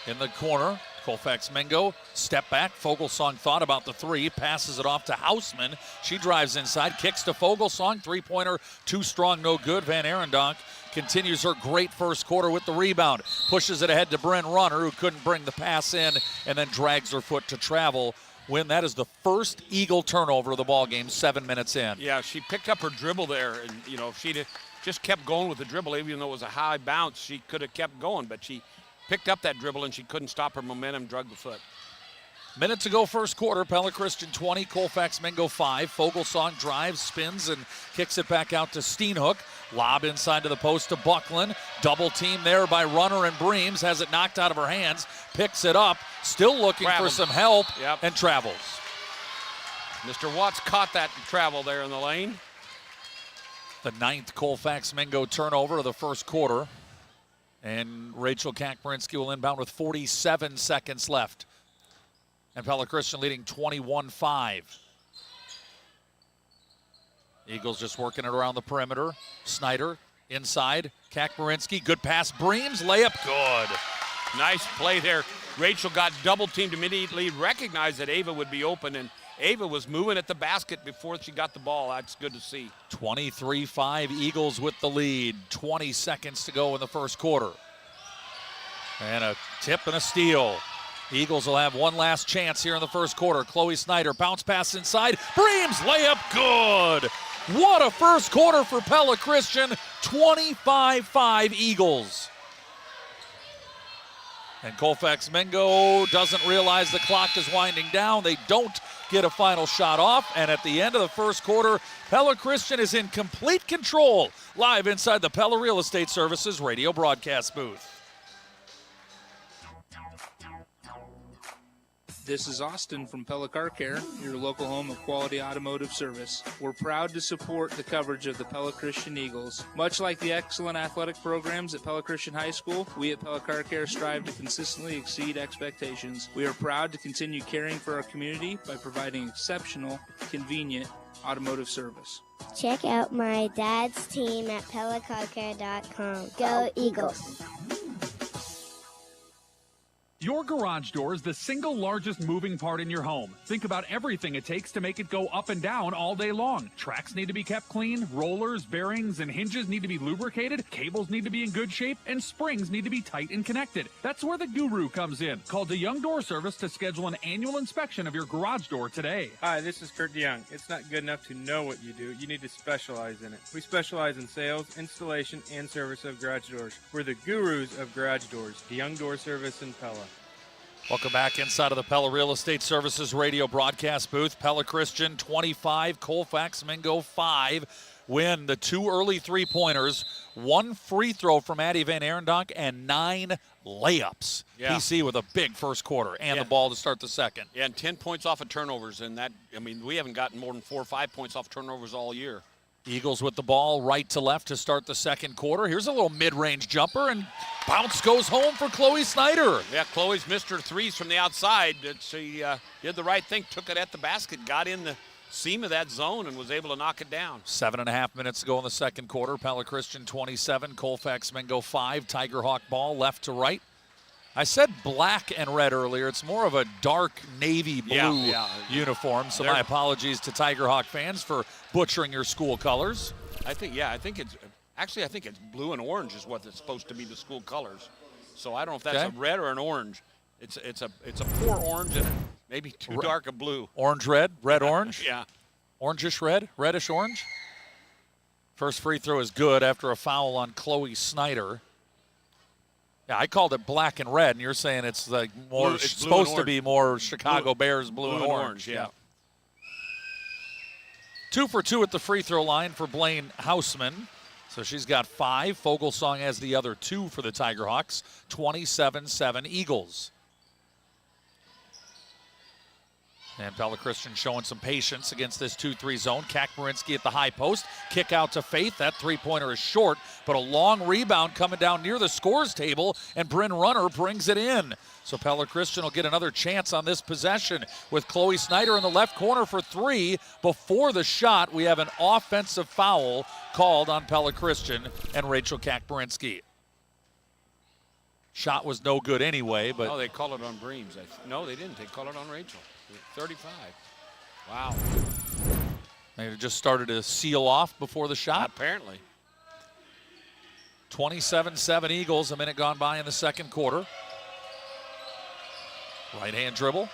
in the corner. Colfax-Mingo, step back. Fogelsong thought about the three, passes it off to Hausman. She drives inside, kicks to Fogelsong. Three-pointer, too strong, no good. Van Arendonk continues her great first quarter with the rebound. Pushes it ahead to Bryn Runner, who couldn't bring the pass in, and then drags her foot to travel. When that is the first Eagle turnover of the ball game, 7 minutes in. Yeah, she picked up her dribble there, and if she'd just kept going with the dribble, even though it was a high bounce, she could have kept going, but she picked up that dribble and she couldn't stop her momentum, drug the foot. Minute to go first quarter. Pella Christian 20, Colfax-Mingo 5. Fogelsong drives, spins, and kicks it back out to Steenhook. Lob inside to the post to Buckland. Double team there by Runner and Breams. Has it knocked out of her hands. Picks it up. Still looking for some help. And travels. Mr. Watts caught that travel there in the lane. The 9th Colfax-Mingo turnover of the first quarter. And Rachel Kakmarinsky will inbound with 47 seconds left. And Pella Christian leading 21-5. Eagles just working it around the perimeter. Snyder inside. Kakmarinsky, good pass. Breams, layup, good. Nice play there. Rachel got double teamed immediately, recognized that Ava would be open, and Ava was moving at the basket before she got the ball. That's good to see. 23-5, Eagles with the lead. 20 seconds to go in the first quarter. And a tip and a steal. Eagles will have one last chance here in the first quarter. Chloe Snyder, bounce pass inside. Breams, layup, good. What a first quarter for Pella Christian. 25-5 Eagles. And Colfax-Mingo doesn't realize the clock is winding down. They don't get a final shot off. And at the end of the first quarter, Pella Christian is in complete control. Live inside the Pella Real Estate Services radio broadcast booth. This is Austin from Pella Car Care, your local home of quality automotive service. We're proud to support the coverage of the Pella Christian Eagles. Much like the excellent athletic programs at Pella Christian High School, we at Pella Car Care strive to consistently exceed expectations. We are proud to continue caring for our community by providing exceptional, convenient automotive service. Check out my dad's team at PellaCarCare.com. Go Eagles! Your garage door is the single largest moving part in your home. Think about everything it takes to make it go up and down all day long. Tracks need to be kept clean, rollers, bearings, and hinges need to be lubricated, cables need to be in good shape, and springs need to be tight and connected. That's where the Guru comes in. Call DeYoung Door Service to schedule an annual inspection of your garage door today. Hi, this is Kurt DeYoung. It's not good enough to know what you do. You need to specialize in it. We specialize in sales, installation, and service of garage doors. We're the gurus of garage doors. DeYoung Door Service in Pella. Welcome back inside of the Pella Real Estate Services radio broadcast booth. Pella Christian 25, Colfax-Mingo 5. Win the two early three-pointers, one free throw from Addie Van Arendonk, and 9 layups. Yeah. PC with a big first quarter and the ball to start the second. Yeah, and 10 points off of turnovers. And that, we haven't gotten more than 4 or 5 points off turnovers all year. Eagles with the ball right to left to start the second quarter. Here's a little mid-range jumper, and bounce goes home for Chloe Snyder. Yeah, Chloe's missed her threes from the outside. She did the right thing, took it at the basket, got in the seam of that zone, and was able to knock it down. 7.5 minutes to go in the second quarter. Pella Christian 27, Colfax-Mingo 5. Tiger Hawk ball left to right. I said black and red earlier. It's more of a dark navy blue uniform, so my apologies to Tiger Hawk fans for butchering your school colors. I think it's blue and orange is what it's supposed to be, the school colors. So I don't know if that's a red or an orange. It's a poor orange and maybe too dark a blue. Orange red, red orange. Yeah. Orangish red, reddish orange. First free throw is good after a foul on Chloe Snyder. Yeah, I called it black and red, and you're saying it's like more It's supposed to be more Chicago Bears blue and orange. Yeah. 2 for 2 at the free throw line for Blaine Houseman. So she's got 5. Fogelsong has the other 2 for the Tigerhawks. 27-7 Eagles. And Pella Christian showing some patience against this 2-3 zone. Kakmarinsky at the high post. Kick out to Faith. That three-pointer is short, but a long rebound coming down near the scores table, and Bryn Runner brings it in. So Pella Christian will get another chance on this possession with Chloe Snyder in the left corner for 3. Before the shot, we have an offensive foul called on Pella Christian and Rachel Kakmarinsky. Shot was no good anyway, but... Oh, they called it on Breams. No, they didn't. They called it on Rachel. 35. Wow. They just started to seal off before the shot. Apparently. 27-7 Eagles, a minute gone by in the second quarter. Right-hand dribble.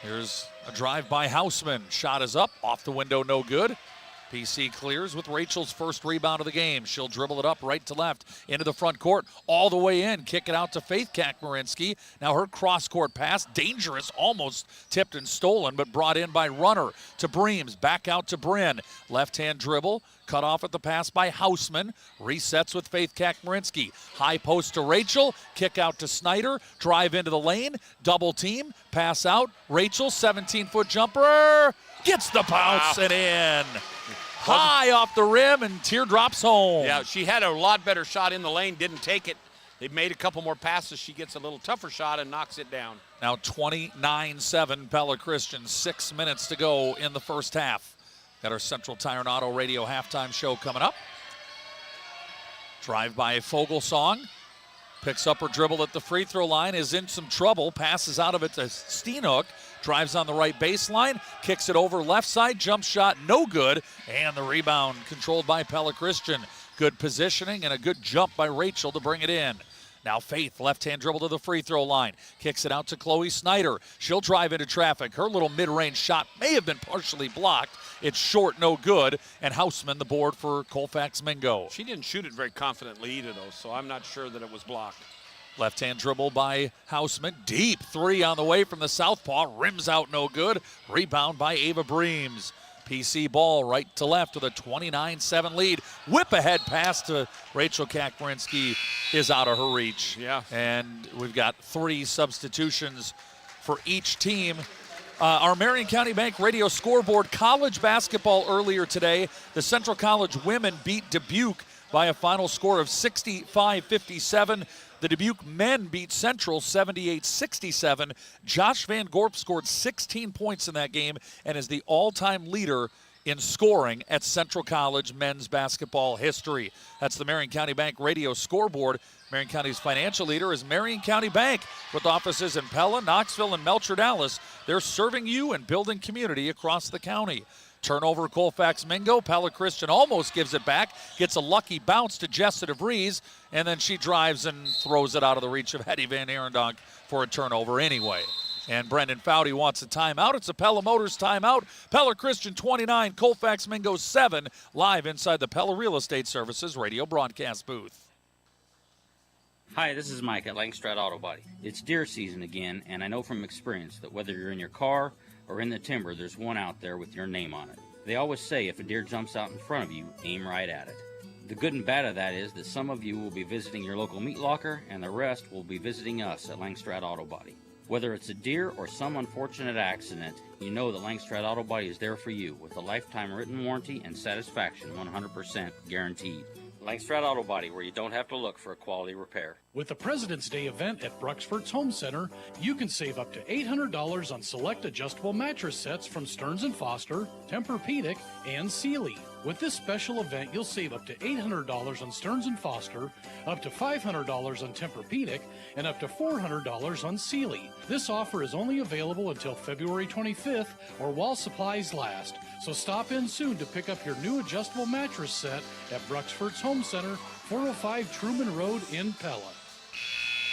Here's a drive by Houseman. Shot is up, off the window, no good. PC clears with Rachel's first rebound of the game. She'll dribble it up right to left into the front court, all the way in. Kick it out to Faith Kakmarinsky. Now her cross-court pass, dangerous, almost tipped and stolen, but brought in by Runner to Breams. Back out to Bryn. Left-hand dribble, cut off at the pass by Houseman. Resets with Faith Kakmarinsky. High post to Rachel. Kick out to Snyder. Drive into the lane. Double team. Pass out. Rachel, 17-foot jumper. Gets the bounce and in. High off the rim, and teardrops home. Yeah, she had a lot better shot in the lane, didn't take it. They made a couple more passes. She gets a little tougher shot and knocks it down. Now 29-7 Pella Christian. 6 minutes to go in the first half. Got our Central Tire and Auto Radio halftime show coming up. Drive by Fogelsong. Picks up her dribble at the free throw line, is in some trouble, passes out of it to Steenhook, drives on the right baseline, kicks it over left side, jump shot, no good, and the rebound controlled by Pella Christian. Good positioning and a good jump by Rachel to bring it in. Now Faith, left-hand dribble to the free throw line, kicks it out to Chloe Snyder. She'll drive into traffic. Her little mid-range shot may have been partially blocked. It's short, no good, and Houseman the board for Colfax-Mingo. She didn't shoot it very confidently either, though, so I'm not sure that it was blocked. Left-hand dribble by Houseman. Deep three on the way from the southpaw. Rims out, no good. Rebound by Ava Breams. PC ball right to left with a 29-7 lead. Whip ahead pass to Rachel Kakmarinsky is out of her reach. Yeah. And we've got 3 substitutions for each team. Our Marion County Bank radio scoreboard, college basketball earlier today. The Central College women beat Dubuque by a final score of 65-57. The Dubuque men beat Central 78-67. Josh Van Gorp scored 16 points in that game and is the all-time leader in scoring at Central College men's basketball history. That's the Marion County Bank radio scoreboard. Marion County's financial leader is Marion County Bank, with offices in Pella, Knoxville, and Melcher Dallas. They're serving you and building community across the county. Turnover Colfax-Mingo. Pella Christian almost gives it back. Gets a lucky bounce to Jessa DeVries, and then she drives and throws it out of the reach of Hetty Van Arendonk for a turnover anyway. And Brendan Foudy wants a timeout. It's a Pella Motors timeout. Pella Christian 29, Colfax-Mingo 7, live inside the Pella Real Estate Services radio broadcast booth. Hi, this is Mike at Langstrad Auto Body. It's deer season again, and I know from experience that whether you're in your car or in the timber, there's one out there with your name on it. They always say if a deer jumps out in front of you, aim right at it. The good and bad of that is that some of you will be visiting your local meat locker, and the rest will be visiting us at Langstrad Auto Body. Whether it's a deer or some unfortunate accident, you know that Langstrad Auto Body is there for you with a lifetime written warranty and satisfaction 100% guaranteed. Langstrad Auto Body, where you don't have to look for a quality repair. With the President's Day event at Bruxford's Home Center, you can save up to $800 on select adjustable mattress sets from Stearns & Foster, Tempur-Pedic, and Sealy. With this special event, you'll save up to $800 on Stearns & Foster, up to $500 on Tempur-Pedic, and up to $400 on Sealy. This offer is only available until February 25th or while supplies last. So stop in soon to pick up your new adjustable mattress set at Bruxford's Home Center, 405 Truman Road in Pella.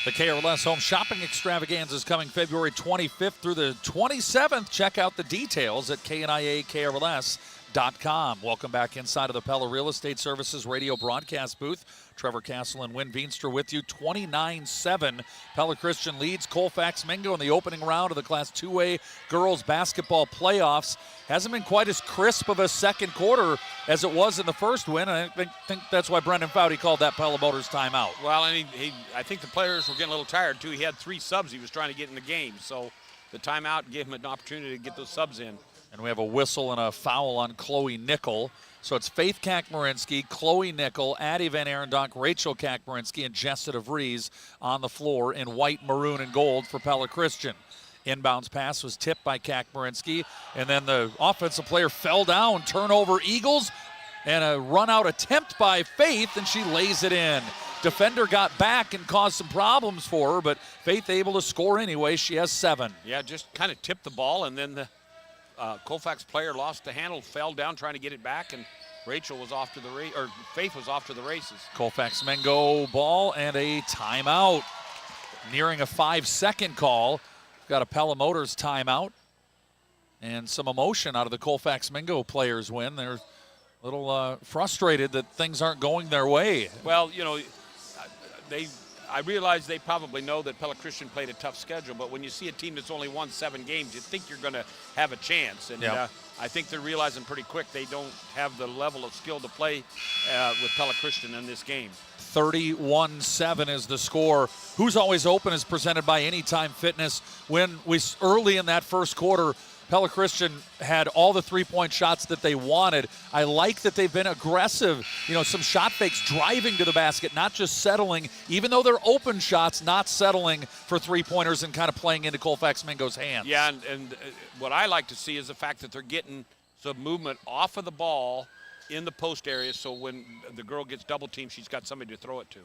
The KRLS Home Shopping Extravaganza is coming February 25th through the 27th. Check out the details at KNIAKRLS.com. PellaRealEstate.com. Welcome back inside of the Pella Real Estate Services radio broadcast booth. Trevor Castle and Wynn Veenstra with you. 29-7. Pella Christian leads Colfax-Mingo in the opening round of the Class 2A girls basketball playoffs. Hasn't been quite as crisp of a second quarter as it was in the first win, and I think that's why Brendan Foudy called that Pella Motors timeout. Well, and I think the players were getting a little tired, too. He had 3 subs he was trying to get in the game, so the timeout gave him an opportunity to get those subs in. And we have a whistle and a foul on Chloe Nickel. So it's Faith Kakmarinsky, Chloe Nickel, Addie Van Arendonk, Rachel Kakmarinsky, and Jessica Vries on the floor in white, maroon, and gold for Pella Christian. Inbounds pass was tipped by Kakmarinsky, and then the offensive player fell down. Turnover Eagles, and a run-out attempt by Faith, and she lays it in. Defender got back and caused some problems for her, but Faith able to score anyway. She has 7. Yeah, just kind of tipped the ball, and then the Colfax player lost the handle, fell down trying to get it back, and Rachel was off to the Faith was off to the races. Colfax-Mingo ball and a timeout. Nearing a 5-second call. Got a Pella Motors timeout. And some emotion out of the Colfax-Mingo players win. They're a little frustrated that things aren't going their way. Well, you know, I realize they probably know that Pella Christian played a tough schedule, but when you see a team that's only won 7 games, you think you're going to have a chance. And I think they're realizing pretty quick they don't have the level of skill to play with Pella Christian in this game. 31-7 is the score. Who's Always Open is presented by Anytime Fitness. When we early in that first quarter, Pella Christian had all the three-point shots that they wanted. I like that they've been aggressive. You know, some shot fakes, driving to the basket, not just settling. Even though they're open shots, not settling for three-pointers and kind of playing into Colfax-Mingo's hands. Yeah, and what I like to see is the fact that they're getting some movement off of the ball in the post area, so when the girl gets double-teamed, she's got somebody to throw it to.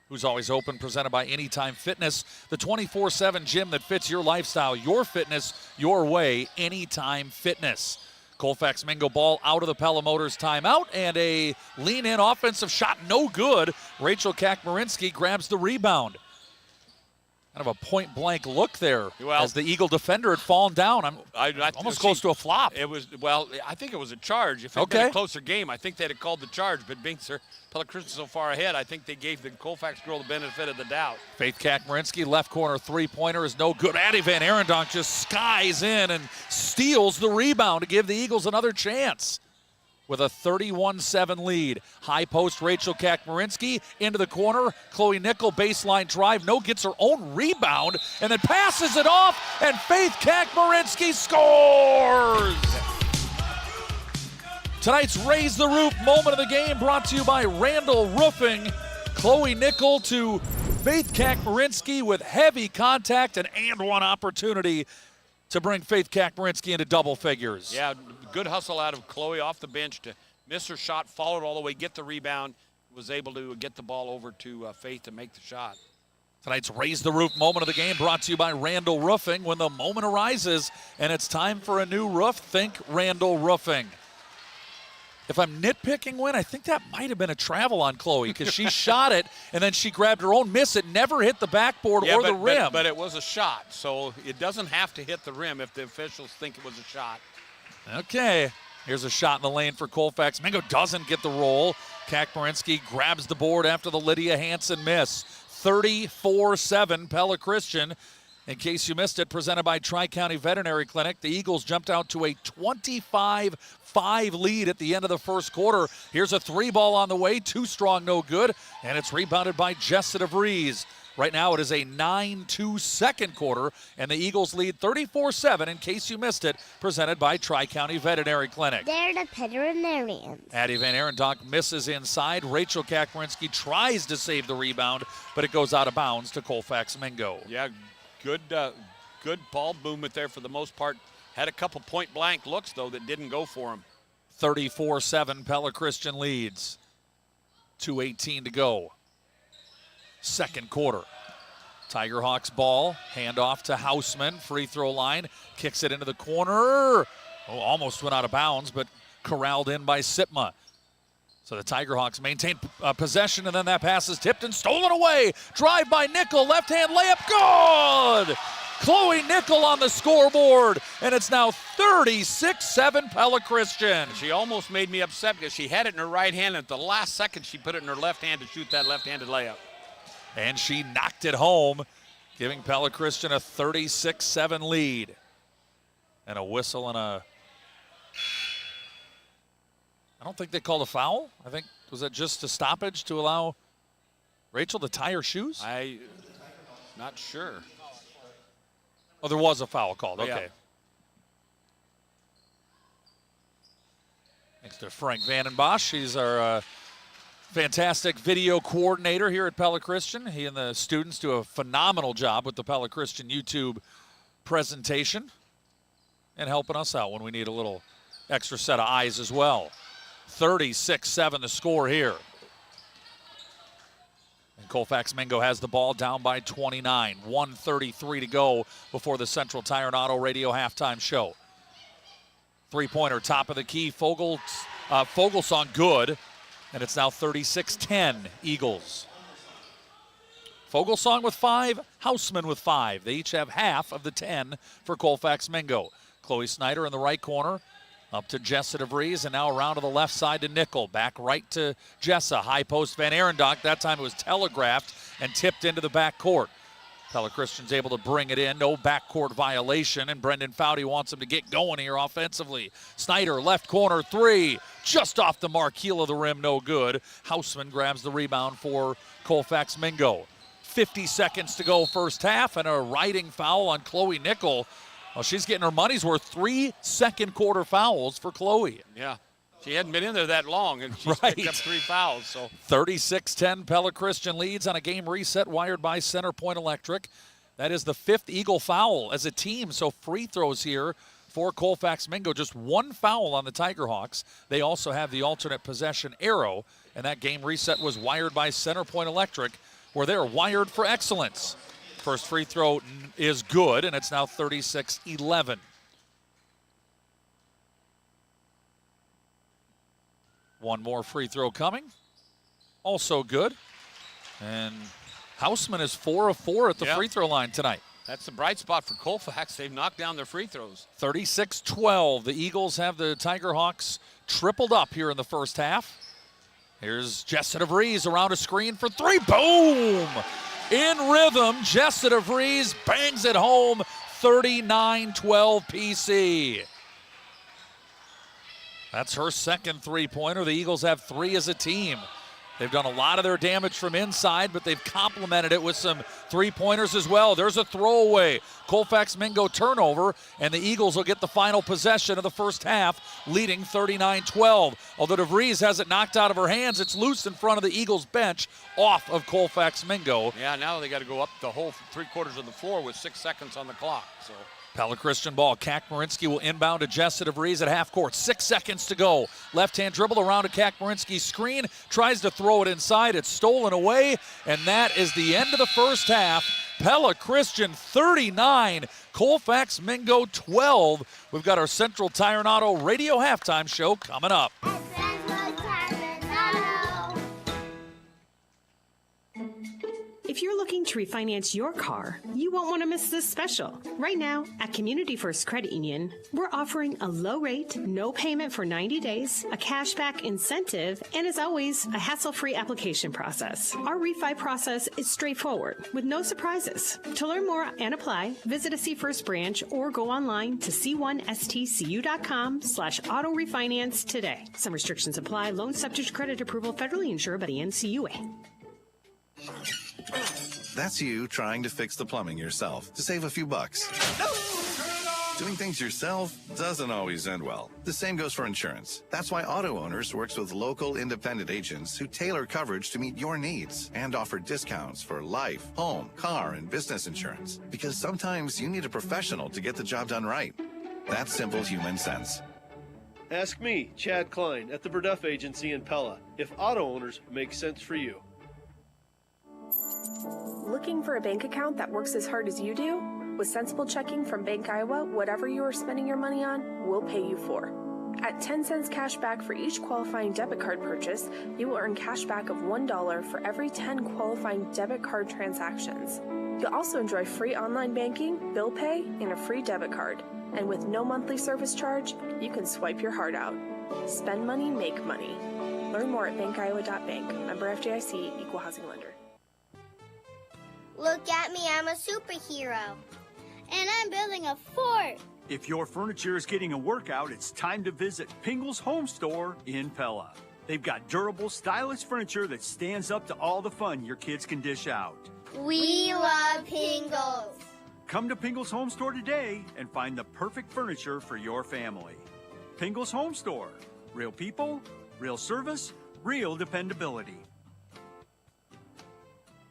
Who's Always Open, presented by Anytime Fitness, the 24/7 gym that fits your lifestyle, your fitness, your way, Anytime Fitness. Colfax-Mingo ball out of the Pella Motors timeout, and a lean-in offensive shot, no good. Rachel Kakmarinsky grabs the rebound. Kind of a point-blank look there as the Eagle defender had fallen down. Almost close to a flop. It was, well, I think it was a charge. If it had been a closer game, I think they'd have called the charge. But being Pella Christian so far ahead, I think they gave the Colfax girl the benefit of the doubt. Faith Kakmarinsky, left corner three-pointer is no good. Addie Van Arendonk just skies in and steals the rebound to give the Eagles another chance. With a 31-7 lead. High post, Rachel Kakmarinsky into the corner. Chloe Nickel, baseline drive. No, gets her own rebound and then passes it off, and Faith Kakmarinsky scores! Tonight's Raise the Roof moment of the game brought to you by Randall Roofing. Chloe Nickel to Faith Kakmarinsky with heavy contact and one opportunity to bring Faith Kakmarinsky into double figures. Yeah, good hustle out of Chloe off the bench to miss her shot, followed all the way, get the rebound, was able to get the ball over to Faith to make the shot. Tonight's Raise the Roof moment of the game brought to you by Randall Roofing. When the moment arises and it's time for a new roof, think Randall Roofing. If I'm nitpicking, Win, I think that might have been a travel on Chloe because she shot it and then she grabbed her own miss. It never hit the backboard or the rim. But it was a shot, so it doesn't have to hit the rim if the officials think it was a shot. Okay, here's a shot in the lane for Colfax. Mingo doesn't get the roll. Kakmarinsky grabs the board after the Lydia Hansen miss. 34-7 Pella Christian. In case you missed it, presented by Tri-County Veterinary Clinic. The Eagles jumped out to a 25-5 lead at the end of the first quarter. Here's a 3-ball on the way. Too strong, no good. And it's rebounded by Jessica Vries. Right now it is a 9-2 second quarter, and the Eagles lead 34-7, in case you missed it, presented by Tri-County Veterinary Clinic. They're the veterinarians. Addie Van Arendonk misses inside. Rachel Kakmarinsky tries to save the rebound, but it goes out of bounds to Colfax-Mingo. Yeah, good ball movement there for the most part. Had a couple point-blank looks, though, that didn't go for him. 34-7, Pella Christian leads. 2:18 to go. Second quarter. Tiger Hawks ball, handoff to Hausman, free throw line, kicks it into the corner. Oh, almost went out of bounds, but corralled in by Sitma. So the Tiger Hawks maintain possession, and then that pass is tipped and stolen away. Drive by Nickel, left-hand layup, good! Chloe Nickel on the scoreboard, and it's now 36-7 Pella Christian. She almost made me upset because she had it in her right hand. At the last second, she put it in her left hand to shoot that left-handed layup. And she knocked it home, giving Pella Christian a 36-7 lead. And a whistle and a... I don't think they called a foul. I think, was that just a stoppage to allow Rachel to tie her shoes? Not sure. Oh, there was a foul called. Okay. Yeah. Thanks to Frank Vandenbosch. He's our fantastic video coordinator here at Pella Christian. He and the students do a phenomenal job with the Pella Christian YouTube presentation and helping us out when we need a little extra set of eyes as well. 36-7 the score here. And Colfax-Mingo has the ball down by 29. 1:33 to go before the Central Tire and Auto Radio halftime show. Three-pointer, top of the key. Fogelsong good. And it's now 36-10 Eagles. Fogelsong with 5, Houseman with 5. They each have half of the 10 for Colfax-Mingo. Chloe Snyder in the right corner. Up to Jessa DeVries, and now around to the left side to Nickel. Back right to Jessa. High post Van Arendonk. That time it was telegraphed and tipped into the backcourt. Pella Christian's able to bring it in. No backcourt violation, and Brendan Foudy wants him to get going here offensively. Snyder, left corner, 3. Just off the mark, heel of the rim, no good. Houseman grabs the rebound for Colfax-Mingo. 50 seconds to go first half, and a riding foul on Chloe Nickel. Well, she's getting her money's worth. 3 second quarter fouls for Chloe. Yeah, she hadn't been in there that long, and she's picked up 3 fouls. So 36-10 Pella Christian leads on a game reset wired by Center Point Electric. That is the 5th Eagle foul as a team, so free throws here for Colfax-Mingo. Just 1 foul on the Tigerhawks. They also have the alternate possession arrow, and that game reset was wired by Center Point Electric, where they're wired for excellence. First free throw is good, and it's now 36-11. One more free throw coming. Also good. And Houseman is 4 of 4 at the free throw line tonight. That's the bright spot for Colfax. They've knocked down their free throws. 36-12. The Eagles have the Tigerhawks tripled up here in the first half. Here's Jessa DeVries around a screen for 3. Boom! In rhythm, Jessa DeVries bangs it home, 39-12 PC. That's her second three-pointer. The Eagles have 3 as a team. They've done a lot of their damage from inside, but they've complemented it with some three-pointers as well. There's a throwaway. Colfax-Mingo turnover, and the Eagles will get the final possession of the first half, leading 39-12. Although DeVries has it knocked out of her hands, it's loose in front of the Eagles bench, off of Colfax-Mingo. Yeah, now they got to go up the whole 3 quarters of the floor with 6 seconds on the clock. So Pella Christian ball. Kakmarinsky will inbound to Jessa DeVries at half court. 6 seconds to go. Left-hand dribble around to Kakmarinsky's screen. Tries to throw it inside. It's stolen away. And that is the end of the first half. Pella Christian 39, Colfax-Mingo 12. We've got our Central Tire and Auto Radio halftime show coming up. If you're looking to refinance your car, you won't want to miss this special. Right now, at Community First Credit Union, we're offering a low rate, no payment for 90 days, a cashback incentive, and as always, a hassle-free application process. Our refi process is straightforward, with no surprises. To learn more and apply, visit a C First branch or go online to c1stcu.com/auto refinance today. Some restrictions apply. Loan subject to credit approval, federally insured by the NCUA. That's you trying to fix the plumbing yourself to save a few bucks. Doing things yourself doesn't always end well. The same goes for insurance. That's why Auto Owners works with local independent agents who tailor coverage to meet your needs and offer discounts for life, home, car, and business insurance. Because sometimes you need a professional to get the job done right. That's simple human sense. Ask me, Chad Klein, at the Burduff Agency in Pella, if Auto Owners make sense for you. Looking for a bank account that works as hard as you do? With Sensible Checking from Bank Iowa, whatever you are spending your money on, we'll pay you for. At 10 cents cash back for each qualifying debit card purchase, you will earn cash back of $1 for every 10 qualifying debit card transactions. You'll also enjoy free online banking, bill pay, and a free debit card. And with no monthly service charge, you can swipe your heart out. Spend money, make money. Learn more at bankiowa.bank. Member FDIC, Equal Housing Lender. Look at me, I'm a superhero. And I'm building a fort. If your furniture is getting a workout, it's time to visit Pingle's Home Store in Pella. They've got durable, stylish furniture that stands up to all the fun your kids can dish out. We love Pingles. Come to Pingle's Home Store today and find the perfect furniture for your family. Pingle's Home Store. Real people, real service, real dependability.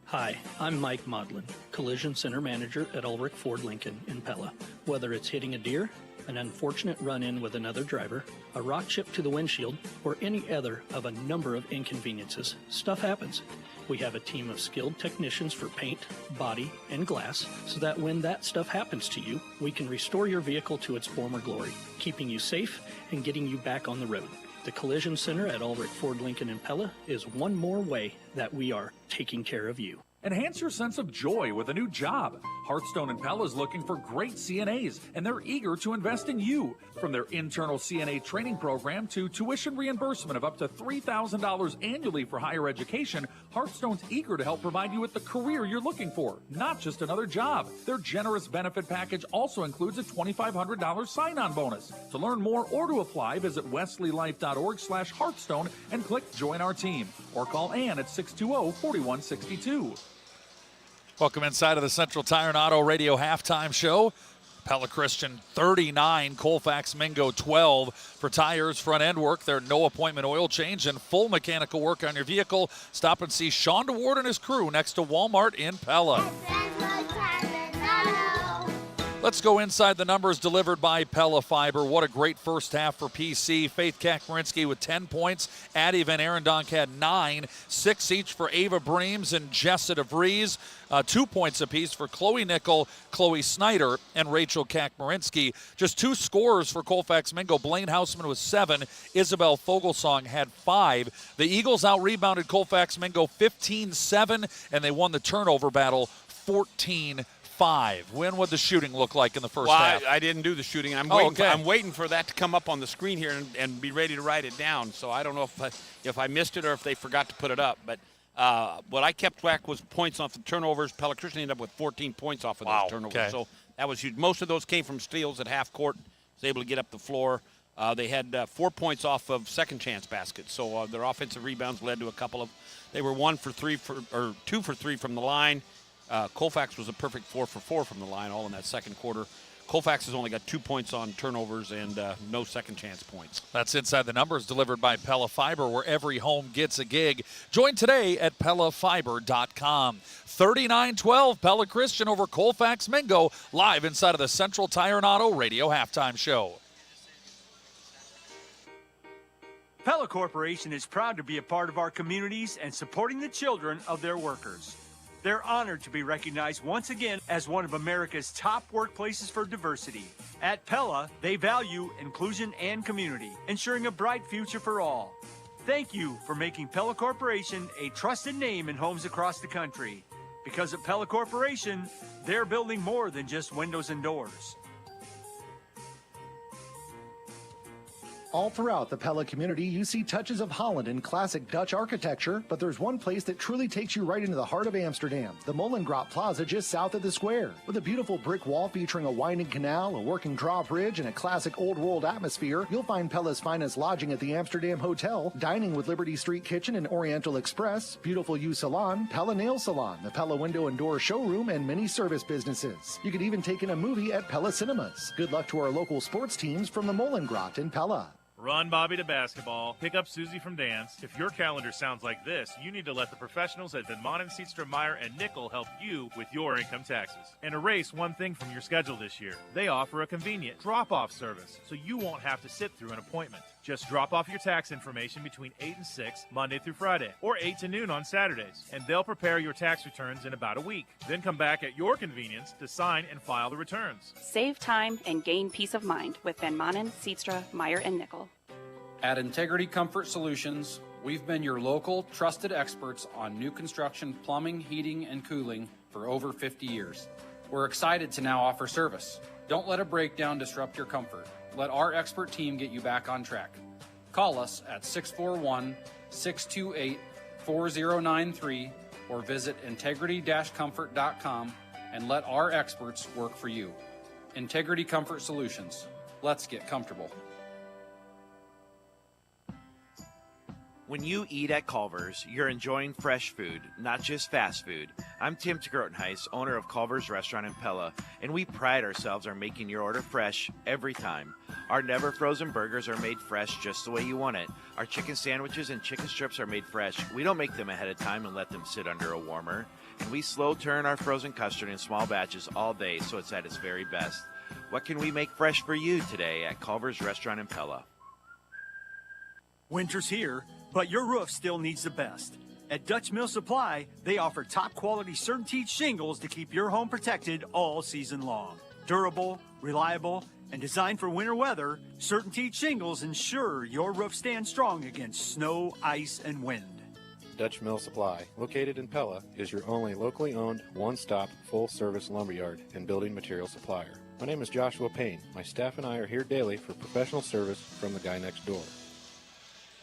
Hi, I'm Mike Modlin, Collision Center Manager at Ulrich Ford Lincoln in Pella. Whether it's hitting a deer, an unfortunate run-in with another driver, a rock chip to the windshield, or any other of a number of inconveniences, stuff happens. We have a team of skilled technicians for paint, body, and glass, so that when that stuff happens to you, we can restore your vehicle to its former glory, keeping you safe and getting you back on the road. The Collision Center at Ulrich Ford Lincoln in Pella is one more way that we are taking care of you. Enhance your sense of joy with a new job. Hearthstone and Pella is looking for great CNAs, and they're eager to invest in you. From their internal CNA training program to tuition reimbursement of up to $3,000 annually for higher education, Hearthstone's eager to help provide you with the career you're looking for, not just another job. Their generous benefit package also includes a $2,500 sign-on bonus. To learn more or to apply, visit wesleylife.org/Hearthstone and click Join Our Team, or call Ann at 620-4162. Welcome inside of the Central Tire and Auto Radio halftime show. Pella Christian 39, Colfax-Mingo 12 for tires, front end work. Their no appointment oil change and full mechanical work on your vehicle. Stop and see Sean DeWard and his crew next to Walmart in Pella. Let's go inside the numbers delivered by Pella Fiber. What a great first half for PC. Faith Kakmarinsky with 10 points. Addie Van Arendonk had 9. 6 each for Ava Breams and Jessa DeVries. 2 points apiece for Chloe Nickel, Chloe Snyder, and Rachel Kakmarinsky. Just 2 scorers for Colfax-Mingo. Blaine Hausman with 7. Isabel Fogelsong had 5. The Eagles out-rebounded Colfax-Mingo 15-7, and they won the turnover battle 14-5. When would the shooting look like in the first half? I didn't do the shooting. I'm waiting for that to come up on the screen here and be ready to write it down. So I don't know if I missed it or if they forgot to put it up. But what I kept track was points off the turnovers. Pella Christian ended up with 14 points off of those turnovers. Okay. So that was huge. Most of those came from steals at half court. Was able to get up the floor. They had 4 points off of second chance baskets. So their offensive rebounds led to a couple of. They were 2 for 3 from the line. Colfax was a perfect 4 for 4 from the line, all in that second quarter. Colfax has only got 2 points on turnovers and no second chance points. That's Inside the Numbers, delivered by Pella Fiber, where every home gets a gig. Join today at PellaFiber.com. 39-12, Pella Christian over Colfax-Mingo, live inside of the Central Tire and Auto Radio halftime show. Pella Corporation is proud to be a part of our communities and supporting the children of their workers. They're honored to be recognized once again as one of America's top workplaces for diversity. At Pella, they value inclusion and community, ensuring a bright future for all. Thank you for making Pella Corporation a trusted name in homes across the country. Because at Pella Corporation, they're building more than just windows and doors. All throughout the Pella community, you see touches of Holland and classic Dutch architecture, but there's one place that truly takes you right into the heart of Amsterdam, the Molengraat Plaza just south of the square. With a beautiful brick wall featuring a winding canal, a working drawbridge, and a classic old world atmosphere, you'll find Pella's finest lodging at the Amsterdam Hotel, dining with Liberty Street Kitchen and Oriental Express, Beautiful You Salon, Pella Nail Salon, the Pella Window and Door Showroom, and many service businesses. You could even take in a movie at Pella Cinemas. Good luck to our local sports teams from the Molengraat in Pella. Run Bobby to basketball, pick up Susie from dance. If your calendar sounds like this, you need to let the professionals at Van Manen, Seatstra, Meyer, and Nickel help you with your income taxes. And erase one thing from your schedule this year. They offer a convenient drop-off service, so you won't have to sit through an appointment. Just drop off your tax information between 8 and 6, Monday through Friday, or 8 to noon on Saturdays, and they'll prepare your tax returns in about a week. Then come back at your convenience to sign and file the returns. Save time and gain peace of mind with Van Manen, Seatstra, Meyer, and Nickel. At Integrity Comfort Solutions, we've been your local, trusted experts on new construction, plumbing, heating, and cooling for over 50 years. We're excited to now offer service. Don't let a breakdown disrupt your comfort. Let our expert team get you back on track. Call us at 641-628-4093 or visit integrity-comfort.com and let our experts work for you. Integrity Comfort Solutions. Let's get comfortable. When you eat at Culver's, you're enjoying fresh food, not just fast food. I'm Tim Grotenheis, owner of Culver's Restaurant in Pella, and we pride ourselves on making your order fresh every time. Our never frozen burgers are made fresh just the way you want it. Our chicken sandwiches and chicken strips are made fresh. We don't make them ahead of time and let them sit under a warmer. And we slow turn our frozen custard in small batches all day so it's at its very best. What can we make fresh for you today at Culver's Restaurant in Pella? Winter's here, but your roof still needs the best. At Dutch Mill Supply, they offer top quality CertainTeed shingles to keep your home protected all season long. Durable, reliable, and designed for winter weather, CertainTeed shingles ensure your roof stands strong against snow, ice, and wind. Dutch Mill Supply, located in Pella, is your only locally owned, one-stop, full-service lumberyard and building material supplier. My name is Joshua Payne. My staff and I are here daily for professional service from the guy next door.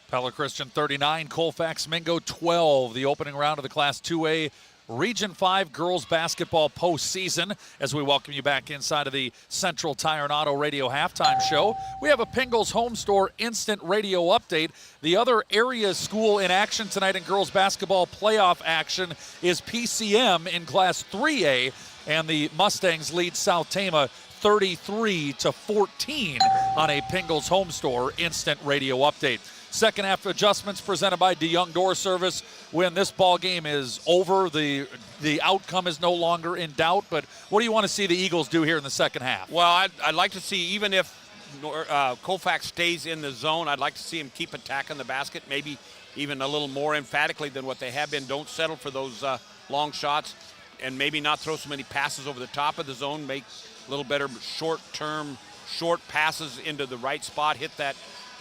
Pella Christian 39, Colfax-Mingo 12, the opening round of the Class 2A Region 5 girls basketball postseason. As we welcome you back inside of the Central Tire and Auto Radio halftime show, we have a Pingles Home Store instant radio update. The other area school in action tonight in girls basketball playoff action is PCM in Class 3A, and the Mustangs lead South Tama 33-14 on a Pingles Home Store instant radio update. Second half adjustments presented by DeYoung Door Service. When this ball game is over, the outcome is no longer in doubt. But what do you want to see the Eagles do here in the second half? Well, I'd like to see, even if Colfax stays in the zone, I'd like to see him keep attacking the basket, maybe even a little more emphatically than what they have been. Don't settle for those long shots, and maybe not throw so many passes over the top of the zone. Make a little better short-term, short passes into the right spot, hit that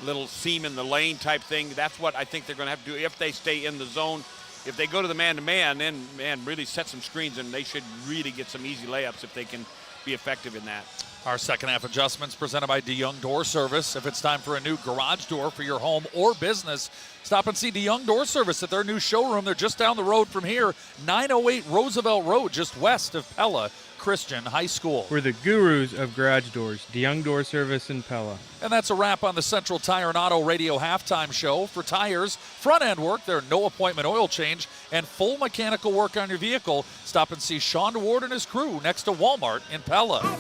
little seam in the lane type thing. That's what I think they're going to have to do if they stay in the zone. If they go to the man-to-man, then, man, really set some screens, and they should really get some easy layups if they can be effective in that. Our second half adjustments presented by DeYoung Door Service. If it's time for a new garage door for your home or business, stop and see DeYoung Door Service at their new showroom. They're just down the road from here, 908 Roosevelt Road, just west of Pella Christian High School. We're the gurus of garage doors, DeYoung Door Service in Pella. And that's a wrap on the Central Tire and Auto Radio halftime show. For tires, front-end work, their no-appointment oil change, and full mechanical work on your vehicle, stop and see Sean DeWard and his crew next to Walmart in Pella.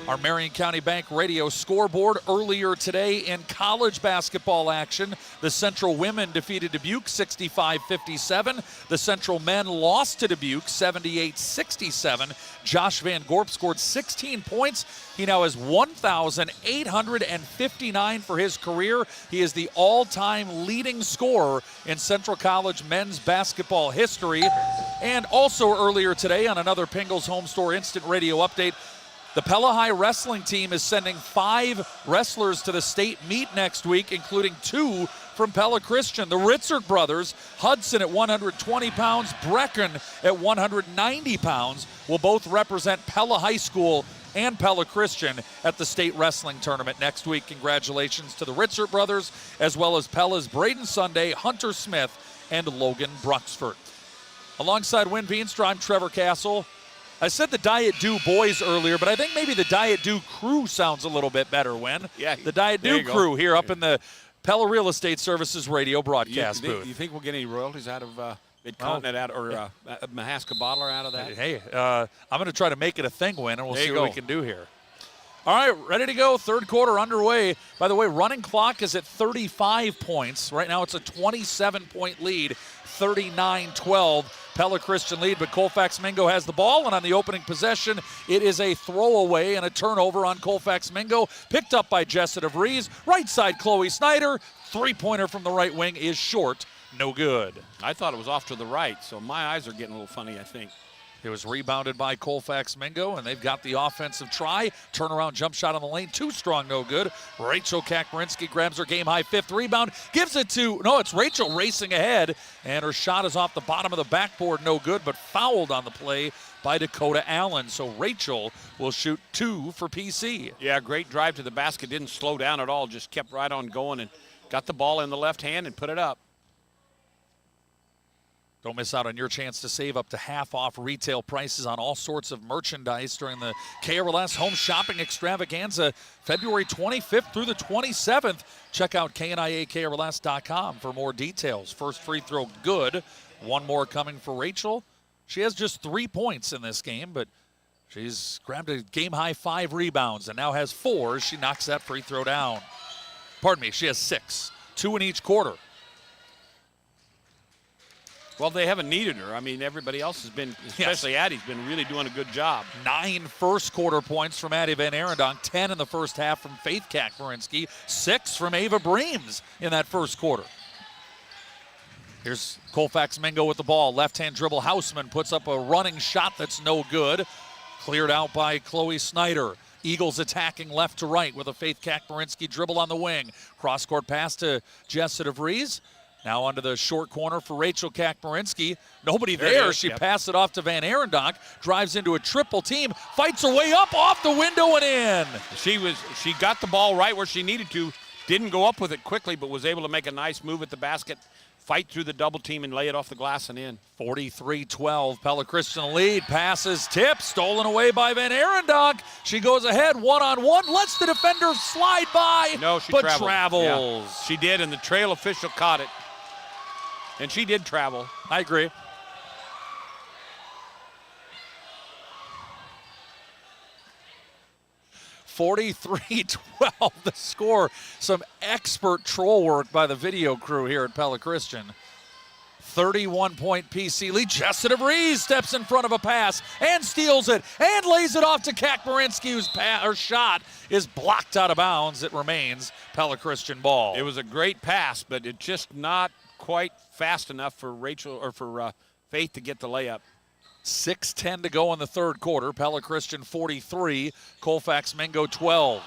Our Marion County Bank radio scoreboard earlier today in college basketball action. The Central women defeated Dubuque 65-57. The Central men lost to Dubuque 78-67. Josh Van Gorp scored 16 points. He now has 1,859 for his career. He is the all-time leading scorer in Central College men's basketball history. And also earlier today on another Pingles Home Store instant radio update, the Pella High wrestling team is sending 5 wrestlers to the state meet next week, including 2 from Pella Christian. The Ritzert brothers, Hudson at 120 pounds, Brecken at 190 pounds, will both represent Pella High School and Pella Christian at the state wrestling tournament next week. Congratulations to the Ritzert brothers, as well as Pella's Braden Sunday, Hunter Smith, and Logan Bruxford. Alongside Win Veenstra, I'm Trevor Castle. I said the Diet Dew boys earlier, but I think maybe the Diet Dew crew sounds a little bit better, Win. Yeah, the Diet Dew crew here up in the Pella Real Estate Services radio broadcast booth. You think we'll get any royalties out of Mid-Continent or Mahaska Bottler out of that? Hey, I'm going to try to make it a thing, Win, and we'll see what we can do here. All right, ready to go. Third quarter underway. By the way, running clock is at 35 points. Right now it's a 27-point lead, 39-12. Pella Christian lead, but Colfax-Mingo has the ball, and on the opening possession, it is a throwaway and a turnover on Colfax-Mingo, picked up by Jessa DeVries. Right side, Chloe Snyder. Three-pointer from the right wing is short. No good. I thought it was off to the right, so my eyes are getting a little funny, I think. It was rebounded by Colfax-Mingo, and they've got the offensive try. Turnaround jump shot on the lane. Too strong, no good. Rachel Kakmarinsky grabs her game-high 5th rebound. Gives it to, no, it's Rachel racing ahead, and her shot is off the bottom of the backboard. No good, but fouled on the play by Dakota Allen. So Rachel will shoot 2 for PC. Yeah, great drive to the basket. Didn't slow down at all. Just kept right on going and got the ball in the left hand and put it up. Don't miss out on your chance to save up to half off retail prices on all sorts of merchandise during the KRLS Home Shopping Extravaganza, February 25th through the 27th. Check out KNIAKRLS.com for more details. First free throw good. One more coming for Rachel. She has just 3 points in this game, but she's grabbed a game-high 5 rebounds and now has 4 as she knocks that free throw down. Pardon me, she has 6, 2 in each quarter. Well, they haven't needed her. I mean, everybody else has been, especially Addie's been really doing a good job. 9 first quarter points from Addie Van Arendonk, 10 in the first half from Faith Kakmarinsky, 6 from Ava Breams in that first quarter. Here's Colfax-Mingo with the ball. Left-hand dribble. Hausman puts up a running shot that's no good. Cleared out by Chloe Snyder. Eagles attacking left to right with a Faith Kakmarinsky dribble on the wing. Cross-court pass to Jessa DeVries. Now onto the short corner for Rachel Kakmarinsky. Nobody there. She passed it off to Van Arendonk. Drives into a triple team. Fights her way up off the window and in. She got the ball right where she needed to. Didn't go up with it quickly, but was able to make a nice move at the basket. Fight through the double team and lay it off the glass and in. 43-12. Pella Christian lead. Passes tip. Stolen away by Van Arendonk. She goes ahead one-on-one. Lets the defender slide by. No, she travels. Yeah, she did, and the trail official caught it. And she did travel. I agree. .43-12 the score. Some expert troll work by the video crew here at Pella Christian. 31-point PC lead. Jessa DeVries steps in front of a pass and steals it and lays it off to Kakmarinsky, whose shot is blocked out of bounds. It remains Pella Christian ball. It was a great pass, but it just not quite fast enough for Rachel or for Faith to get the layup. 6:10 to go in the third quarter. Pella Christian 43, Colfax-Mingo 12.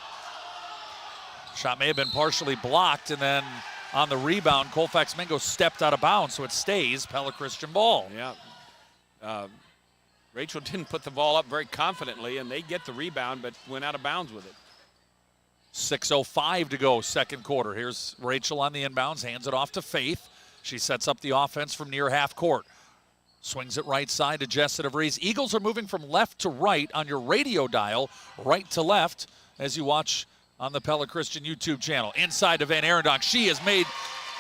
Shot may have been partially blocked, and then on the rebound, Colfax-Mingo stepped out of bounds, so it stays Pella Christian ball. Yeah. Rachel didn't put the ball up very confidently, and they get the rebound, but went out of bounds with it. 6:05 to go, second quarter. Here's Rachel on the inbounds, hands it off to Faith. She sets up the offense from near half court. Swings it right side to Jessa DeVries. Eagles are moving from left to right on your radio dial, right to left, as you watch on the Pella Christian YouTube channel. Inside to Van Arendonk. She has made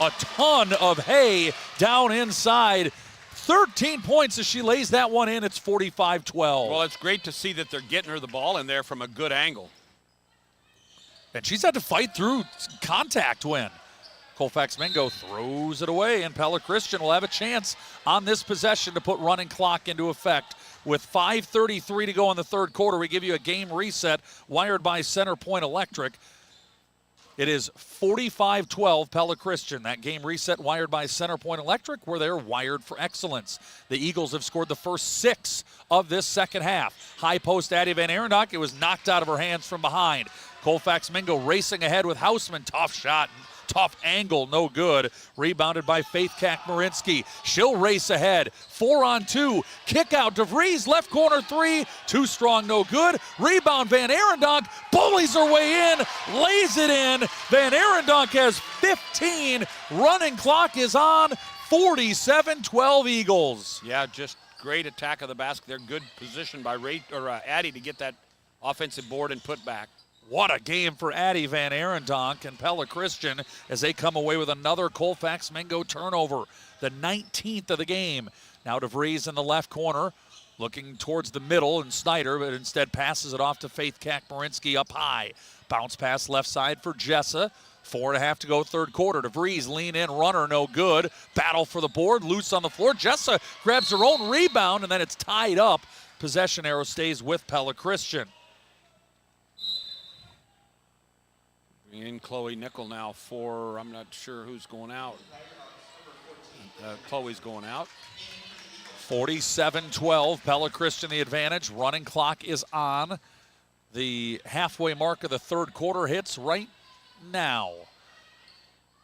a ton of hay down inside. 13 points as she lays that one in. It's 45-12. Well, it's great to see that they're getting her the ball in there from a good angle. And she's had to fight through contact win. Colfax-Mingo throws it away, and Pella Christian will have a chance on this possession to put running clock into effect. With 5:33 to go in the third quarter, we give you a game reset wired by Center Point Electric. It is 45-12 Pella Christian. That game reset wired by Center Point Electric, where they're wired for excellence. The Eagles have scored the first 6 of this second half. High post Addie Van Arendonk. It was knocked out of her hands from behind. Colfax-Mingo racing ahead with Hausman. Tough shot. Tough angle, no good. Rebounded by Faith Kakmarinsky. She'll race ahead. 4-on-2. Kick out. DeVries, left corner 3. Too strong, no good. Rebound, Van Arendonk. Bullies her way in. Lays it in. Van Arendonk has 15. Running clock is on. 47-12 Eagles. Yeah, just great attack of the basket. They're good position by Addie to get that offensive board and put back. What a game for Addie Van Arendonk and Pella Christian as they come away with another Colfax-Mingo turnover, the 19th of the game. Now DeVries in the left corner, looking towards the middle, and Snyder, but instead passes it off to Faith Kakmarinsky up high. Bounce pass left side for Jessa. 4.5 to go third quarter. DeVries lean in, runner, no good. Battle for the board, loose on the floor. Jessa grabs her own rebound, and then it's tied up. Possession arrow stays with Pella Christian. In Chloe Nickel now for, I'm not sure who's going out. Chloe's going out. 47-12, Pella Christian the advantage. Running clock is on. The halfway mark of the third quarter hits right now.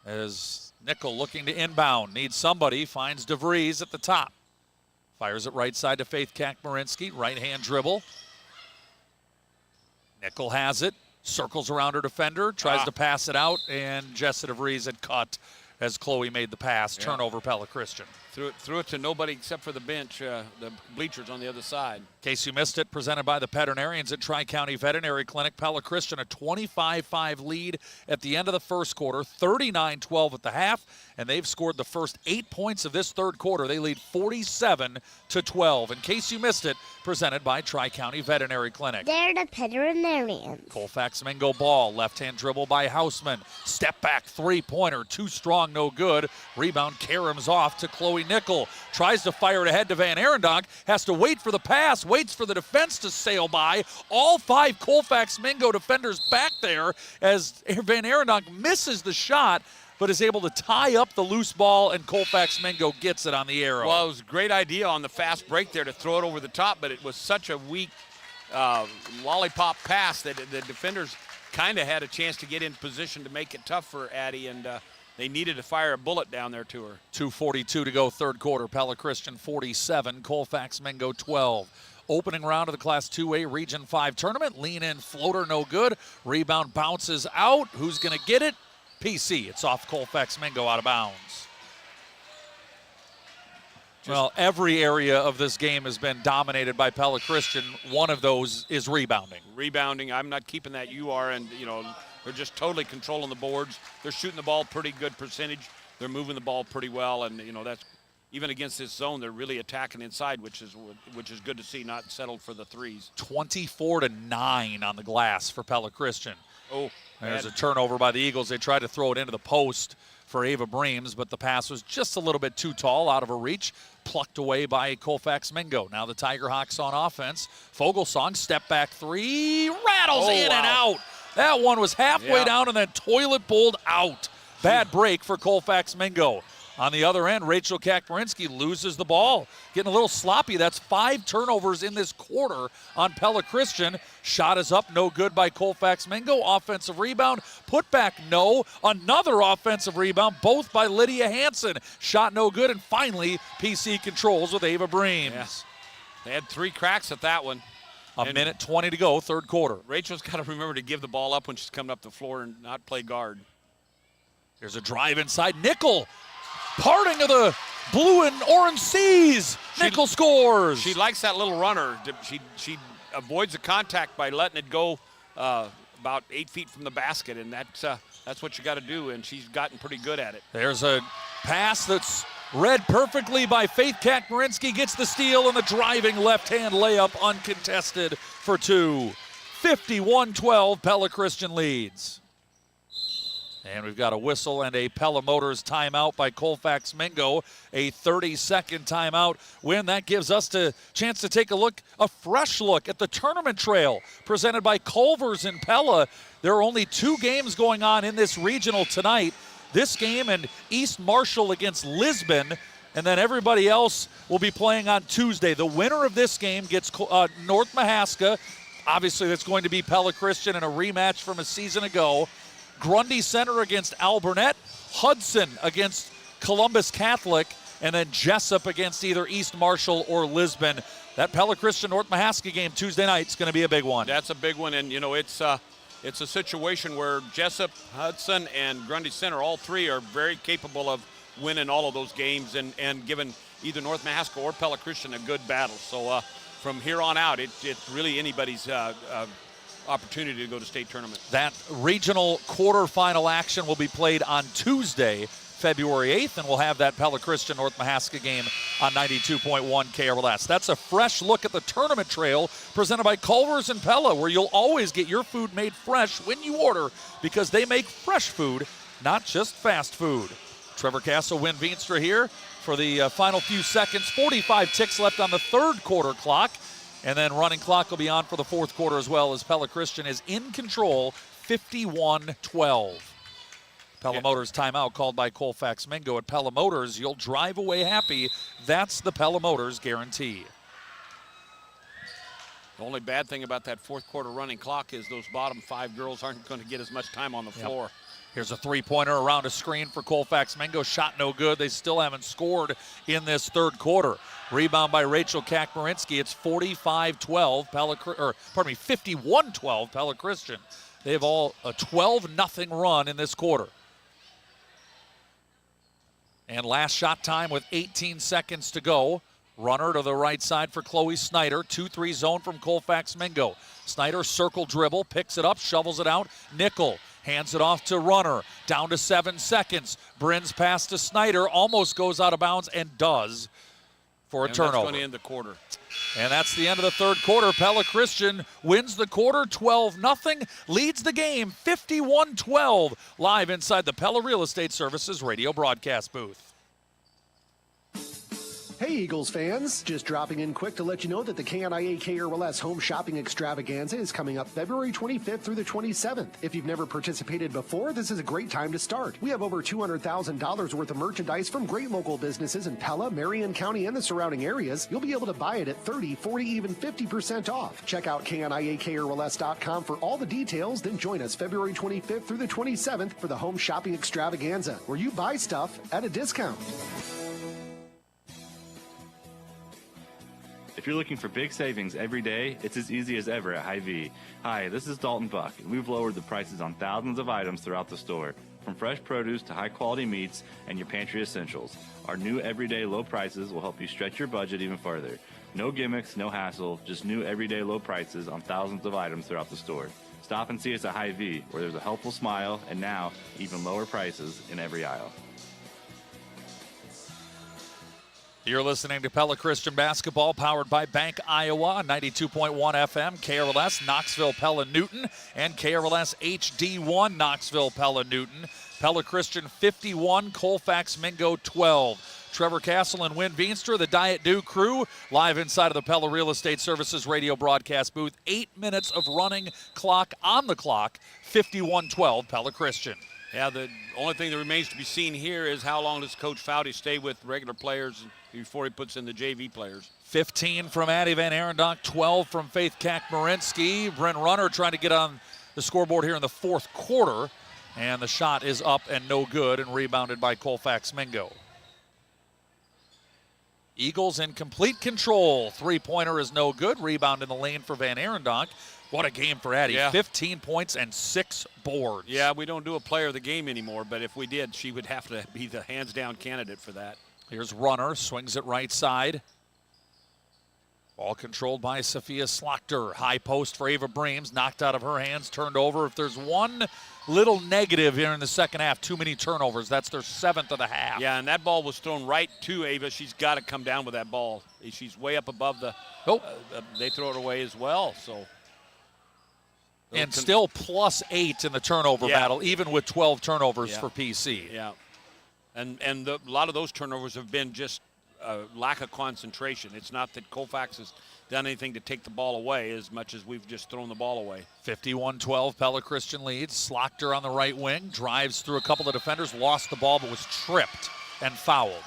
As Nickel looking to inbound, needs somebody, finds DeVries at the top. Fires it right side to Faith Kakmarinsky, right-hand dribble. Nickel has it, circles around her defender, tries to pass it out, and Jessa DeVries had cut as Chloe made the pass. Turnover, Pella Christian. Threw it to nobody except for the bench, the bleachers on the other side. In case you missed it, presented by the veterinarians at Tri-County Veterinary Clinic. Pella Christian a 25-5 lead at the end of the first quarter, 39-12 at the half, and they've scored the first 8 points of this third quarter. They lead 47-12. In case you missed it, presented by Tri-County Veterinary Clinic. They're the veterinarians. Colfax-Mingo ball, left-hand dribble by Houseman. Step back three-pointer, too strong, no good. Rebound caroms off to Chloe Nickel. Tries to fire it ahead to Van Arendonk. Has to wait for the pass, waits for the defense to sail by. All 5 Colfax-Mingo defenders back there as Van Arendonk misses the shot, but is able to tie up the loose ball, and Colfax-Mingo gets it on the arrow. Well, it was a great idea on the fast break there to throw it over the top, but it was such a weak lollipop pass that the defenders kind of had a chance to get in position to make it tough for Addie, and they needed to fire a bullet down there to her. 2:42 to go third quarter. Pella Christian 47, Colfax-Mingo 12. Opening round of the Class 2A Region 5 tournament. Lean in floater, no good. Rebound bounces out. Who's going to get it? PC. It's off Colfax-Mingo, out of bounds. Well, every area of this game has been dominated by Pella Christian. One of those is rebounding. Rebounding. I'm not keeping that. You are, and they're just totally controlling the boards. They're shooting the ball pretty good percentage. They're moving the ball pretty well, and that's even against this zone, they're really attacking inside, which is good to see. Not settled for the threes. 24-9 on the glass for Pella Christian. Oh, there's a turnover by the Eagles. They tried to throw it into the post for Ava Breams, but the pass was just a little bit too tall, out of her reach, plucked away by Colfax-Mingo. Now the Tiger Hawks on offense. Fogelsong, step back three, rattles in and out. That one was halfway down and then toilet bowled out. Bad break for Colfax-Mingo. On the other end, Rachel Kakmarinsky loses the ball. Getting a little sloppy. That's 5 turnovers in this quarter on Pella Christian. Shot is up, no good by Colfax-Mingo. Offensive rebound, put back, no. Another offensive rebound, both by Lydia Hansen. Shot no good, and finally, PC controls with Ava Breams. Yes. They had 3 cracks at that one. A minute 20 to go, third quarter. Rachel's got to remember to give the ball up when she's coming up the floor and not play guard. There's a drive inside. Nickel, parting of the blue and orange seas. Nickel scores. She likes that little runner. She avoids the contact by letting it go about 8 feet from the basket, and that's what you got to do, and she's gotten pretty good at it. There's a pass that's read perfectly by Faith Kakmarinsky, gets the steal, and the driving left-hand layup uncontested for 2. 51-12, Pella Christian leads. And we've got a whistle and a Pella Motors timeout by Colfax-Mingo. A 30-second timeout win. That gives us a chance to take a fresh look at the tournament trail presented by Culver's in Pella. There are only 2 games going on in this regional tonight. This game and East Marshall against Lisbon, and then everybody else will be playing on Tuesday. The winner of this game gets North Mahaska. Obviously, that's going to be Pella Christian in a rematch from a season ago. Grundy Center against Alburnett, Hudson against Columbus Catholic, and then Jessup against either East Marshall or Lisbon. That Pella Christian North Mahaska game Tuesday night is going to be a big one. That's a big one, and it's a situation where Jessup, Hudson, and Grundy Center, all 3 are very capable of winning all of those games and giving either North Mahaska or Pella Christian a good battle. So from here on out, it's really anybody's opportunity to go to state tournament. That regional quarterfinal action will be played on Tuesday, February 8th, and we'll have that Pella Christian North Mahaska game on 92.1 KRLS. That's a fresh look at the tournament trail presented by Culver's and Pella, where you'll always get your food made fresh when you order, because they make fresh food, not just fast food. Trevor Castle, Win Veenstra here for the final few seconds. 45 ticks left on the third quarter clock. And then running clock will be on for the fourth quarter as well, as Pella Christian is in control, 51-12. Pella Motors timeout called by Colfax-Mingo. At Pella Motors, you'll drive away happy. That's the Pella Motors guarantee. The only bad thing about that fourth quarter running clock is those bottom 5 girls aren't going to get as much time on the floor. Here's a three-pointer around a screen for Colfax-Mingo. Shot no good. They still haven't scored in this third quarter. Rebound by Rachel Kakmarinsky. It's 45-12, 51-12 Pella Christian. They have all a 12-0 run in this quarter. And last shot time with 18 seconds to go. Runner to the right side for Chloe Snyder. 2-3 zone from Colfax-Mingo. Snyder circle dribble, picks it up, shovels it out. Nickel hands it off to Runner. Down to 7 seconds. Bryn's pass to Snyder almost goes out of bounds and does for a turnover. That's going to end the quarter. And that's the end of the third quarter. Pella Christian wins the quarter 12-0, leads the game 51-12, live inside the Pella Real Estate Services radio broadcast booth. Hey Eagles fans, just dropping in quick to let you know that the KNIA KRLS Home Shopping Extravaganza is coming up February 25th through the 27th. If you've never participated before, this is a great time to start. We have over $200,000 worth of merchandise from great local businesses in Pella, Marion County, and the surrounding areas. You'll be able to buy it at 30, 40, even 50% off. Check out KNIAKRLS.com for all the details, then join us February 25th through the 27th for the Home Shopping Extravaganza, where you buy stuff at a discount. If you're looking for big savings every day, it's as easy as ever at Hy-Vee. Hi, this is Dalton Buck, and we've lowered the prices on thousands of items throughout the store, from fresh produce to high-quality meats and your pantry essentials. Our new everyday low prices will help you stretch your budget even further. No gimmicks, no hassle, just new everyday low prices on thousands of items throughout the store. Stop and see us at Hy-Vee, where there's a helpful smile and now even lower prices in every aisle. You're listening to Pella Christian Basketball, powered by Bank Iowa, 92.1 FM, KRLS, Knoxville, Pella, Newton, and KRLS HD1, Knoxville, Pella, Newton. Pella Christian 51, Colfax-Mingo 12. Trevor Castle and Wynn Veenstra, the Diet Dew crew, live inside of the Pella Real Estate Services radio broadcast booth. 8 minutes of running clock on the clock, 51-12, Pella Christian. Yeah, the only thing that remains to be seen here is how long does Coach Foudy stay with regular players before he puts in the JV players. 15 from Addie Van Arendonk, 12 from Faith Kakmarinsky. Bryn Runner trying to get on the scoreboard here in the fourth quarter. And the shot is up and no good and rebounded by Colfax-Mingo. Eagles in complete control. Three-pointer is no good. Rebound in the lane for Van Arendonk. What a game for Addie. Yeah. 15 points and 6 boards. Yeah, we don't do a player of the game anymore, but if we did, she would have to be the hands-down candidate for that. Here's Runner, swings it right side. Ball controlled by Sophia Slaughter. High post for Ava Breams, knocked out of her hands, turned over. If there's one little negative here in the second half, too many turnovers. That's their 7th of the half. Yeah, and that ball was thrown right to Ava. She's got to come down with that ball. She's way up above the. They throw it away as well. So. And still +8 in the turnover battle, even with 12 turnovers for PC. Yeah. And a lot of those turnovers have been just lack of concentration. It's not that Colfax has done anything to take the ball away as much as we've just thrown the ball away. 51-12, Pella Christian leads. Slaughter on the right wing, drives through a couple of defenders, lost the ball but was tripped and fouled.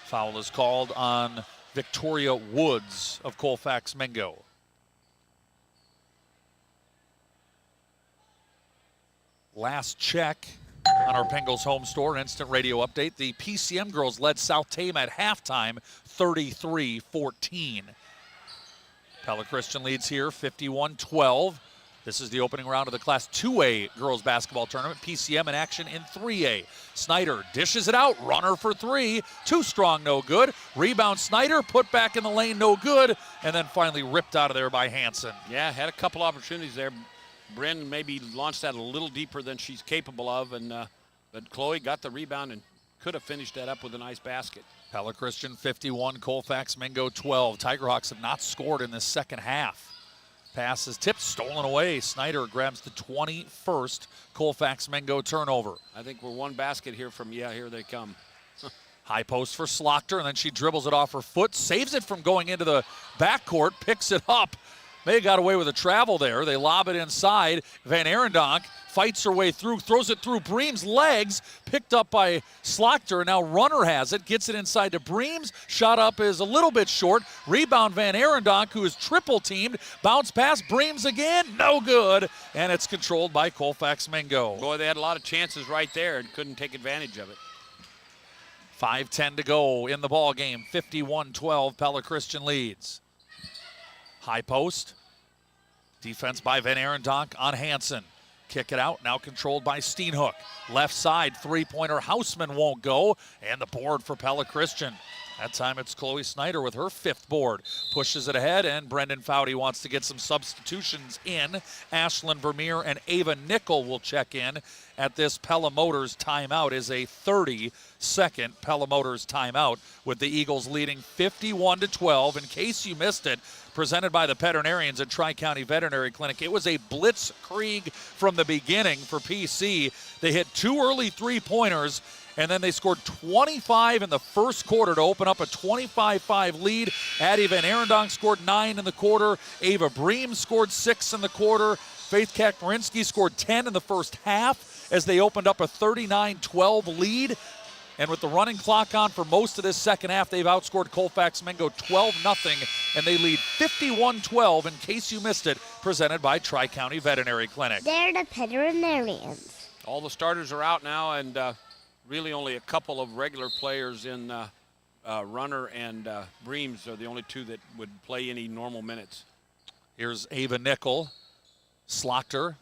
Foul is called on Victoria Woods of Colfax-Mingo. Last check on our Pingles home store instant radio update. The PCM girls led South Tame at halftime, 33-14. Pella Christian leads here, 51-12. This is the opening round of the Class 2A girls basketball tournament. PCM in action in 3A. Snyder dishes it out. Runner for three. Too strong, no good. Rebound Snyder, put back in the lane, no good. And then finally ripped out of there by Hansen. Yeah, had a couple opportunities there. Bryn maybe launched that a little deeper than she's capable of, but Chloe got the rebound and could have finished that up with a nice basket. Pella Christian 51, Colfax-Mingo 12. Tigerhawks have not scored in this second half. Pass is tipped, stolen away. Snyder grabs the 21st Colfax-Mingo turnover. I think we're one basket here from, here they come. High post for Slaughter, and then she dribbles it off her foot, saves it from going into the backcourt, picks it up, May have got away with a travel there. They lob it inside. Van Arendonk fights her way through, throws it through Bream's legs, picked up by Slachter, and now Runner has it, gets it inside to Breams. Shot up is a little bit short. Rebound Van Arendonk, who is triple teamed. Bounce pass, Breams again, no good. And it's controlled by Colfax-Mingo. Boy, they had a lot of chances right there and couldn't take advantage of it. 5:10 to go in the ball game. 51-12, Pella Christian leads. High post. Defense by Van Arendonk on Hansen. Kick it out, now controlled by Steenhoek. Left side, three-pointer, Hausman won't go, and the board for Pella Christian. That time it's Chloe Snyder with her 5th board. Pushes it ahead, and Brendan Foudy wants to get some substitutions in. Ashlyn Vermeer and Ava Nickel will check in at this Pella Motors timeout. Is a 30-second Pella Motors timeout, with the Eagles leading 51-12. In case you missed it, presented by the veterinarians at Tri-County Veterinary Clinic. It was a blitzkrieg from the beginning for PC. They hit 2 early three-pointers, and then they scored 25 in the first quarter to open up a 25-5 lead. Addie Van Arendonk scored 9 in the quarter. Ava Bream scored 6 in the quarter. Faith Kakmarinsky scored 10 in the first half as they opened up a 39-12 lead. And with the running clock on for most of this second half, they've outscored Colfax-Mingo 12-0, and they lead 51-12, in case you missed it, presented by Tri-County Veterinary Clinic. They're the veterinarians. All the starters are out now, and really only a couple of regular players in Runner and Breams are the only two that would play any normal minutes. Here's Ava Nickel, Slachter,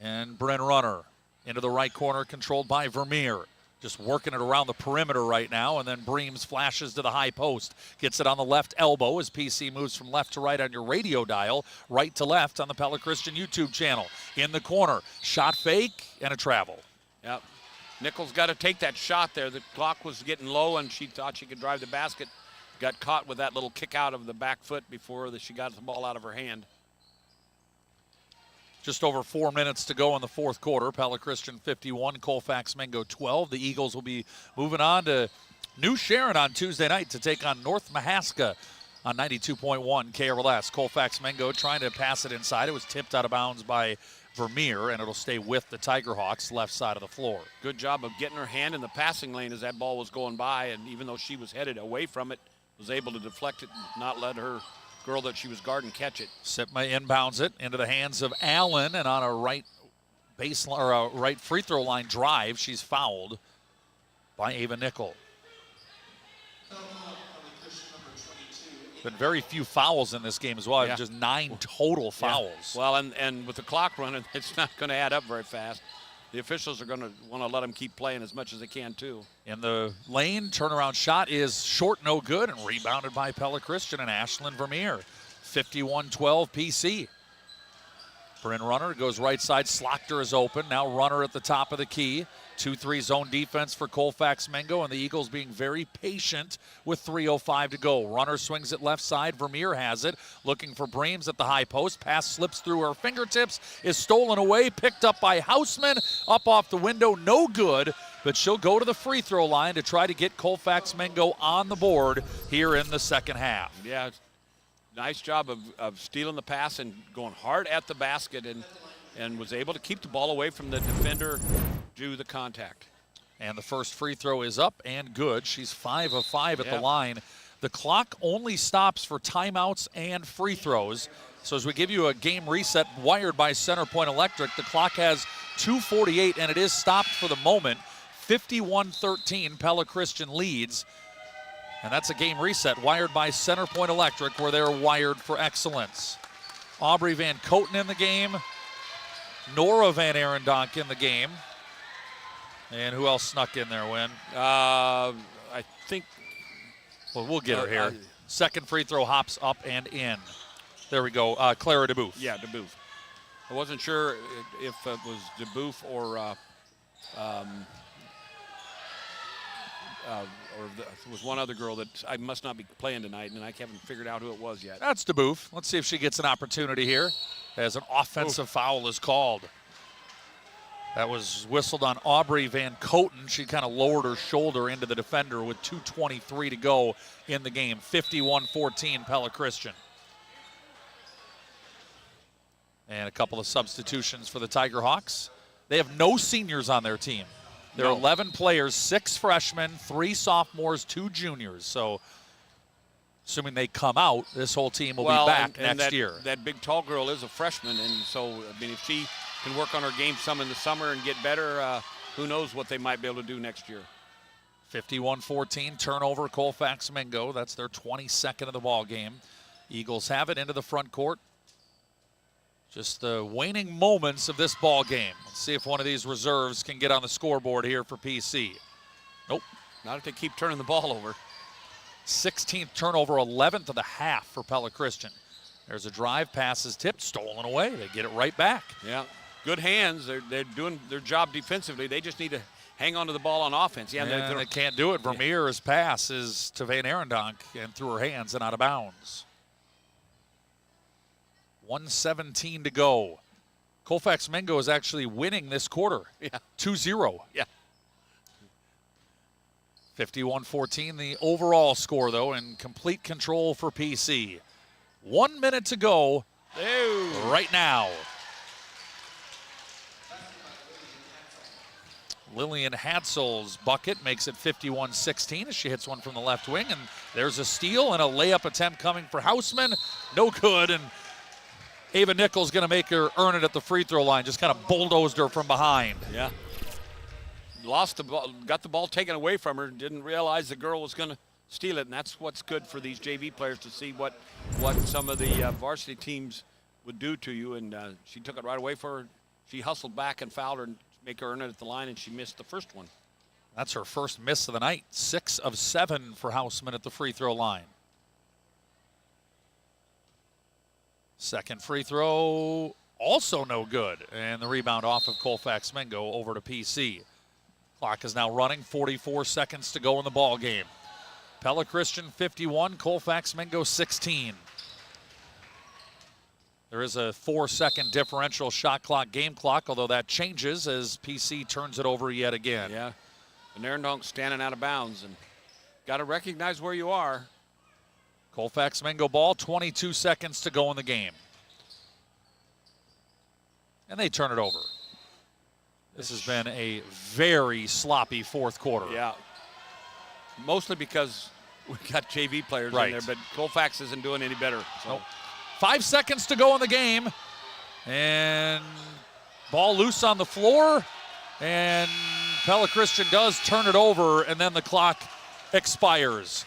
and Bryn Runner. Into the right corner, controlled by Vermeer. Just working it around the perimeter right now, and then Breams flashes to the high post. Gets it on the left elbow as PC moves from left to right on your radio dial, right to left on the Pella Christian YouTube channel. In the corner, shot fake and a travel. Yep. Nichols got to take that shot there. The clock was getting low, and she thought she could drive the basket. Got caught with that little kick out of the back foot before she got the ball out of her hand. Just over 4 minutes to go in the fourth quarter. Pella Christian 51, Colfax-Mingo 12. The Eagles will be moving on to New Sharon on Tuesday night to take on North Mahaska on 92.1 KRLS. Colfax-Mingo trying to pass it inside. It was tipped out of bounds by Vermeer, and it'll stay with the Tigerhawks left side of the floor. Good job of getting her hand in the passing lane as that ball was going by, and even though she was headed away from it, was able to deflect it and not let her girl that she was guarding catch it. Sipma inbounds it into the hands of Allen, and on a right baseline or a right free throw line drive, she's fouled by Ava Nickel. Been very few fouls in this game as well. Yeah. Just 9 total fouls. Yeah. Well, and with the clock running, it's not going to add up very fast. The officials are going to want to let them keep playing as much as they can, too. In the lane, turnaround shot is short, no good, and rebounded by Pella Christian and Ashlyn Vermeer. 51-12 PC. Bryn Runner goes right side. Slachter is open. Now Runner at the top of the key. 2-3 zone defense for Colfax-Mingo, and the Eagles being very patient with 3:05 to go. Runner swings it left side. Vermeer has it. Looking for Breams at the high post. Pass slips through her fingertips. Is stolen away. Picked up by Hausman. Up off the window. No good. But she'll go to the free throw line to try to get Colfax-Mingo on the board here in the second half. Yeah, nice job of stealing the pass and going hard at the basket, and was able to keep the ball away from the defender, do the contact. And the first free throw is up and good. She's 5 of 5 at the line. The clock only stops for timeouts and free throws. So as we give you a game reset wired by Centerpoint Electric, the clock has 2:48, and it is stopped for the moment. 51-13, Pella Christian leads. And that's a game reset wired by Centerpoint Electric, where they're wired for excellence. Aubrey Van Coten in the game. Nora Van Arendonk in the game. And who else snuck in there, Win? I think. Well, we'll get her here. Second free throw hops up and in. There we go. Clara DeBoof. Yeah, DeBoof. I wasn't sure if it was DeBoof or there was one other girl that I must not be playing tonight, and I haven't figured out who it was yet. That's DeBoof. Let's see if she gets an opportunity here as an offensive foul is called. That was whistled on Aubrey Van Coten. She kind of lowered her shoulder into the defender with 2:23 to go in the game. 51-14, Pella Christian. And a couple of substitutions for the Tiger Hawks. They have no seniors on their team. There are 11 players, 6 freshmen, 3 sophomores, 2 juniors. So assuming they come out, this whole team will be back next year. That big tall girl is a freshman, and so, I mean, if she can work on her game some in the summer and get better, who knows what they might be able to do next year. 51-14, turnover, Colfax-Mingo. That's their 22nd of the ball game. Eagles have it into the front court. Just the waning moments of this ball game. Let's see if one of these reserves can get on the scoreboard here for PC. Nope. Not if they keep turning the ball over. 16th turnover, 11th of the half for Pella Christian. There's a drive, passes tipped, stolen away. They get it right back. Yeah, good hands. They're doing their job defensively. They just need to hang on to the ball on offense. Yeah, they can't do it. Vermeer's pass is to Van Arendonk and through her hands and out of bounds. 1:17 to go. Colfax-Mingo is actually winning this quarter. Yeah. 2-0. Yeah. 51-14 the overall score, though, and complete control for PC. 1 minute to go right now. Lillian Hatzel's bucket makes it 51-16 as she hits one from the left wing, and there's a steal and a layup attempt coming for Houseman. No good, and Ava Nichols going to make her earn it at the free throw line. Just kind of bulldozed her from behind. Yeah. Lost the ball, got the ball taken away from her, didn't realize the girl was going to steal it, and that's what's good for these JV players to see what some of the varsity teams would do to you, and she took it right away for her. She hustled back and fouled her and make her earn it at the line, and she missed the first one. That's her first miss of the night. 6 of 7 for Houseman at the free throw line. Second free throw, also no good. And the rebound off of Colfax-Mingo over to PC. Clock is now running, 44 seconds to go in the ball game. Pella Christian 51, Colfax-Mingo 16. There is a 4-second differential shot clock, game clock, although that changes as PC turns it over yet again. Yeah, and Arendonk standing out of bounds, and got to recognize where you are. Colfax-Mingo ball, 22 seconds to go in the game. And they turn it over. This has been a very sloppy fourth quarter. Yeah, mostly because we've got JV players in there, but Colfax isn't doing any better. So. Nope. 5 seconds to go in the game. And ball loose on the floor. And Pella Christian does turn it over, and then the clock expires.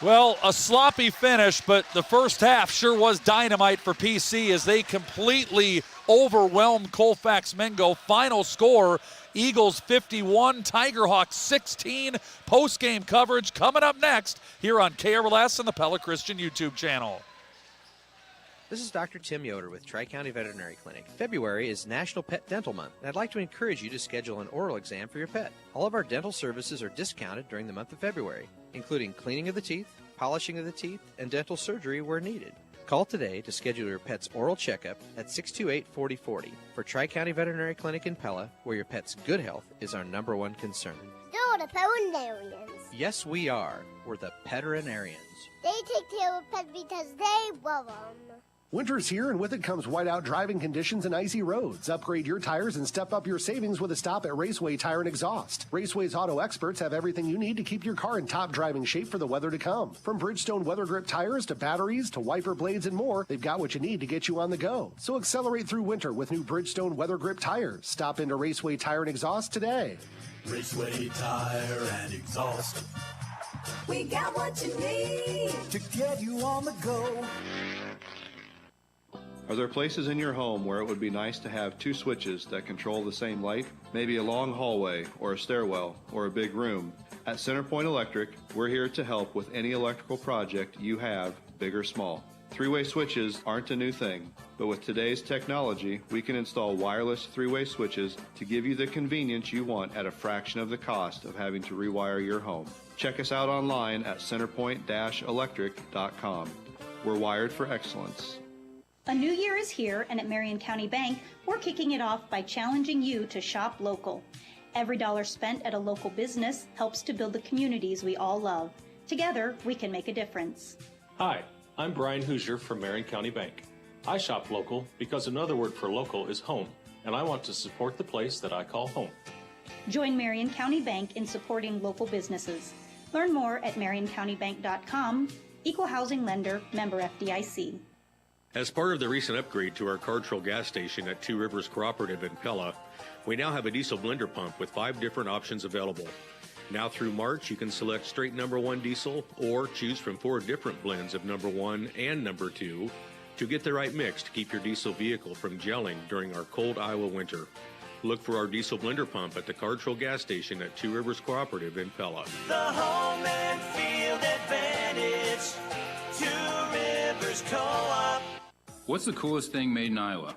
Well, a sloppy finish, but the first half sure was dynamite for PC as they completely overwhelmed Colfax-Mingo. Final score, Eagles 51, Tiger Hawks 16. Post-game coverage coming up next here on KRLS and the Pella Christian YouTube channel. This is Dr. Tim Yoder with Tri-County Veterinary Clinic. February is National Pet Dental Month, and I'd like to encourage you to schedule an oral exam for your pet. All of our dental services are discounted during the month of February, including cleaning of the teeth, polishing of the teeth, and dental surgery where needed. Call today to schedule your pet's oral checkup at 628-4040 for Tri-County Veterinary Clinic in Pella, where your pet's good health is our #1 concern. They're the veterinarians. Yes, we are. We're the Peterinarians. They take care of pets because they love them. Winter's here, and with it comes whiteout driving conditions and icy roads. Upgrade your tires and step up your savings with a stop at Raceway Tire and Exhaust. Raceway's auto experts have everything you need to keep your car in top driving shape for the weather to come. From Bridgestone weather grip tires to batteries to wiper blades and more, they've got what you need to get you on the go. So accelerate through winter with new Bridgestone weather grip tires. Stop into Raceway Tire and Exhaust today. Raceway Tire and Exhaust. We got what you need to get you on the go. Are there places in your home where it would be nice to have 2 switches that control the same light? Maybe a long hallway, or a stairwell, or a big room. At CenterPoint Electric, we're here to help with any electrical project you have, big or small. 3-way switches aren't a new thing, but with today's technology, we can install wireless 3-way switches to give you the convenience you want at a fraction of the cost of having to rewire your home. Check us out online at centerpoint-electric.com. We're wired for excellence. A new year is here, and at Marion County Bank, we're kicking it off by challenging you to shop local. Every dollar spent at a local business helps to build the communities we all love. Together, we can make a difference. Hi, I'm Brian Hoosier from Marion County Bank. I shop local because another word for local is home, and I want to support the place that I call home. Join Marion County Bank in supporting local businesses. Learn more at marioncountybank.com. Equal housing lender, member FDIC. As part of the recent upgrade to our Cartrol gas station at Two Rivers Cooperative in Pella, we now have a diesel blender pump with 5 different options available. Now through March, you can select straight number 1 diesel or choose from 4 different blends of number 1 and number 2 to get the right mix to keep your diesel vehicle from gelling during our cold Iowa winter. Look for our diesel blender pump at the Cartrol gas station at Two Rivers Cooperative in Pella. The home and field advantage, Two Rivers Co-op. What's the coolest thing made in Iowa?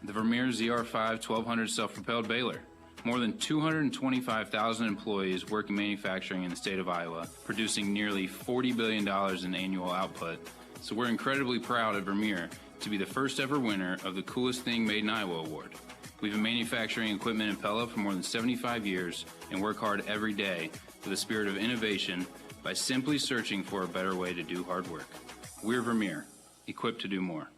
The Vermeer ZR5 1200 self-propelled baler. More than 225,000 employees work in manufacturing in the state of Iowa, producing nearly $40 billion in annual output. So we're incredibly proud of Vermeer to be the first ever winner of the Coolest Thing Made in Iowa award. We've been manufacturing equipment in Pella for more than 75 years and work hard every day with a spirit of innovation by simply searching for a better way to do hard work. We're Vermeer, equipped to do more.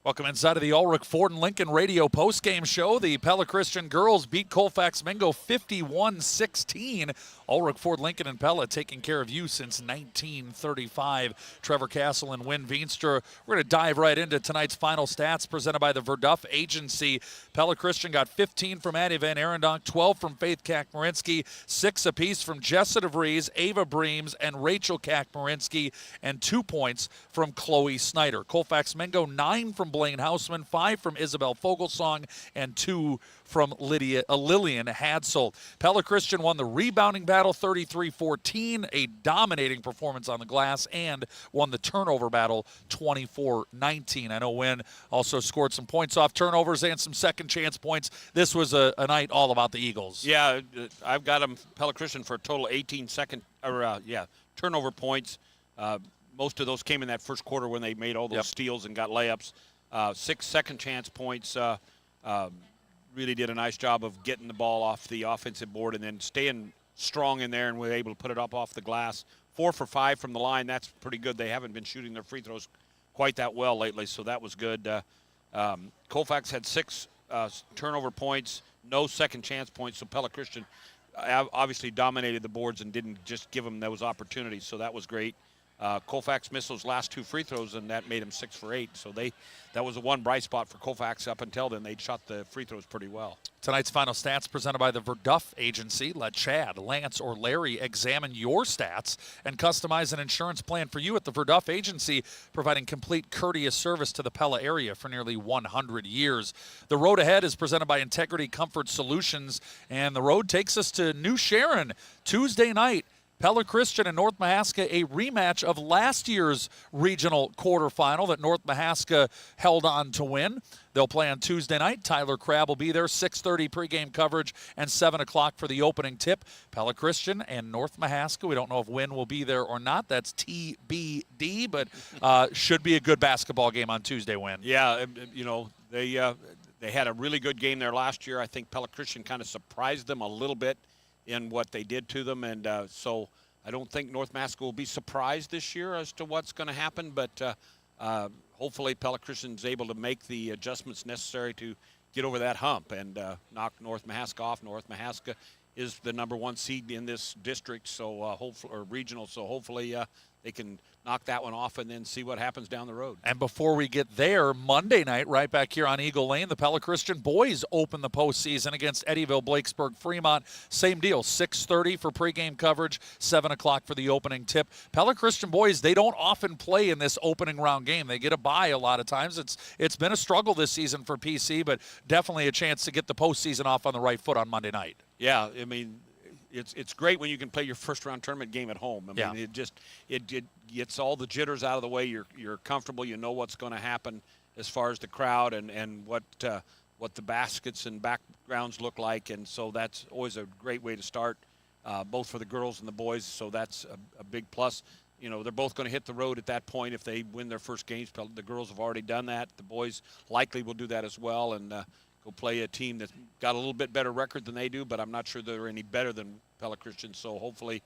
Welcome inside of the Ulrich Ford and Lincoln Radio postgame show. The Pella Christian girls beat Colfax-Mingo 51-16. Ulrich Ford, Lincoln, and Pella taking care of you since 1935. Trevor Castle and Wynn Veenstra. We're going to dive right into tonight's final stats presented by the Verduff Agency. Pella Christian got 15 from Addie Van Arendonk, 12 from Faith Kakmarinsky, 6 apiece from Jessa DeVries, Ava Breams, and Rachel Kakmarinsky, and 2 points from Chloe Snyder. Colfax-Mingo, 9 from Blaine Hausman, 5 from Isabel Fogelsong, and 2 from Lillian Hadsel. Pella Christian won the rebounding battle 33-14, a dominating performance on the glass, and won the turnover battle 24-19. I know Wynn also scored some points off turnovers and some second chance points. This was a night all about the Eagles. Yeah, I've got them, Pella Christian, for a total 18 turnover points. Most of those came in that first quarter when they made all those steals and got layups. 6 second chance points. Really did a nice job of getting the ball off the offensive board and then staying strong in there, and were able to put it up off the glass. 4 for 5 from the line. That's pretty good. They haven't been shooting their free throws quite that well lately, so that was good. Colfax had 6 turnover points, no second chance points, so Pella Christian obviously dominated the boards and didn't just give them those opportunities, so that was great. Colfax missed those last 2 free throws, and that made them 6 for 8. So that was the one bright spot for Colfax up until then. They'd shot the free throws pretty well. Tonight's final stats presented by the Verduff Agency. Let Chad, Lance, or Larry examine your stats and customize an insurance plan for you at the Verduff Agency, providing complete courteous service to the Pella area for nearly 100 years. The road ahead is presented by Integrity Comfort Solutions, and the road takes us to New Sharon Tuesday night. Pella Christian and North Mahaska, a rematch of last year's regional quarterfinal that North Mahaska held on to win. They'll play on Tuesday night. Tyler Crabb will be there, 6:30 pregame coverage and 7 o'clock for the opening tip. Pella Christian and North Mahaska. We don't know if Wynn will be there or not. That's TBD, but should be a good basketball game on Tuesday, Wynn. Yeah, they had a really good game there last year. I think Pella Christian kind of surprised them a little bit in what they did to them, and so I don't think North Mahaska will be surprised this year as to what's going to happen, but hopefully Pella Christian's able to make the adjustments necessary to get over that hump and knock North Mahaska off. North Mahaska is the #1 seed in this district, so hopefully, or regional, so hopefully they can knock that one off and then see what happens down the road. And before we get there, Monday night, right back here on Eagle Lane, the Pella Christian boys open the postseason against Eddyville, Blakesburg, Fremont. Same deal, 6:30 for pregame coverage, 7 o'clock for the opening tip. Pella Christian boys, they don't often play in this opening round game. They get a bye a lot of times. It's been a struggle this season for PC, but definitely a chance to get the postseason off on the right foot on Monday night. Yeah, I mean, it's great when you can play your first-round tournament game at home. I mean, it gets all the jitters out of the way. You're comfortable. You know what's going to happen as far as the crowd and what the baskets and backgrounds look like, and so that's always a great way to start, both for the girls and the boys. So that's a big plus. You know, they're both going to hit the road at that point if they win their first games. The girls have already done that. The boys likely will do that as well, and go play a team that's got a little bit better record than they do, but I'm not sure they're any better than Pella Christian, so hopefully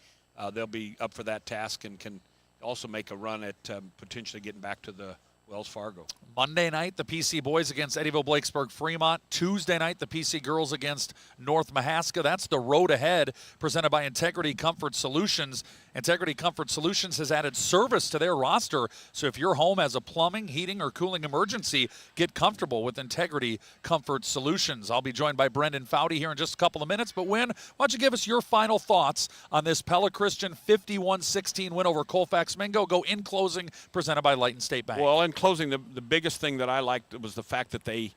they'll be up for that task and can also make a run at potentially getting back to the Wells Fargo. Monday night, the PC boys against Eddyville, Blakesburg, Fremont. Tuesday night, the PC girls against North Mahaska. That's the road ahead, presented by Integrity Comfort Solutions. Integrity Comfort Solutions has added service to their roster, so if your home has a plumbing, heating, or cooling emergency, get comfortable with Integrity Comfort Solutions. I'll be joined by Brendan Foudy here in just a couple of minutes, but Win, why don't you give us your final thoughts on this Pella Christian 51-16 win over Colfax-Mingo? Go in closing, presented by Lighton State Bank. Well, in closing, the biggest thing that I liked was the fact that they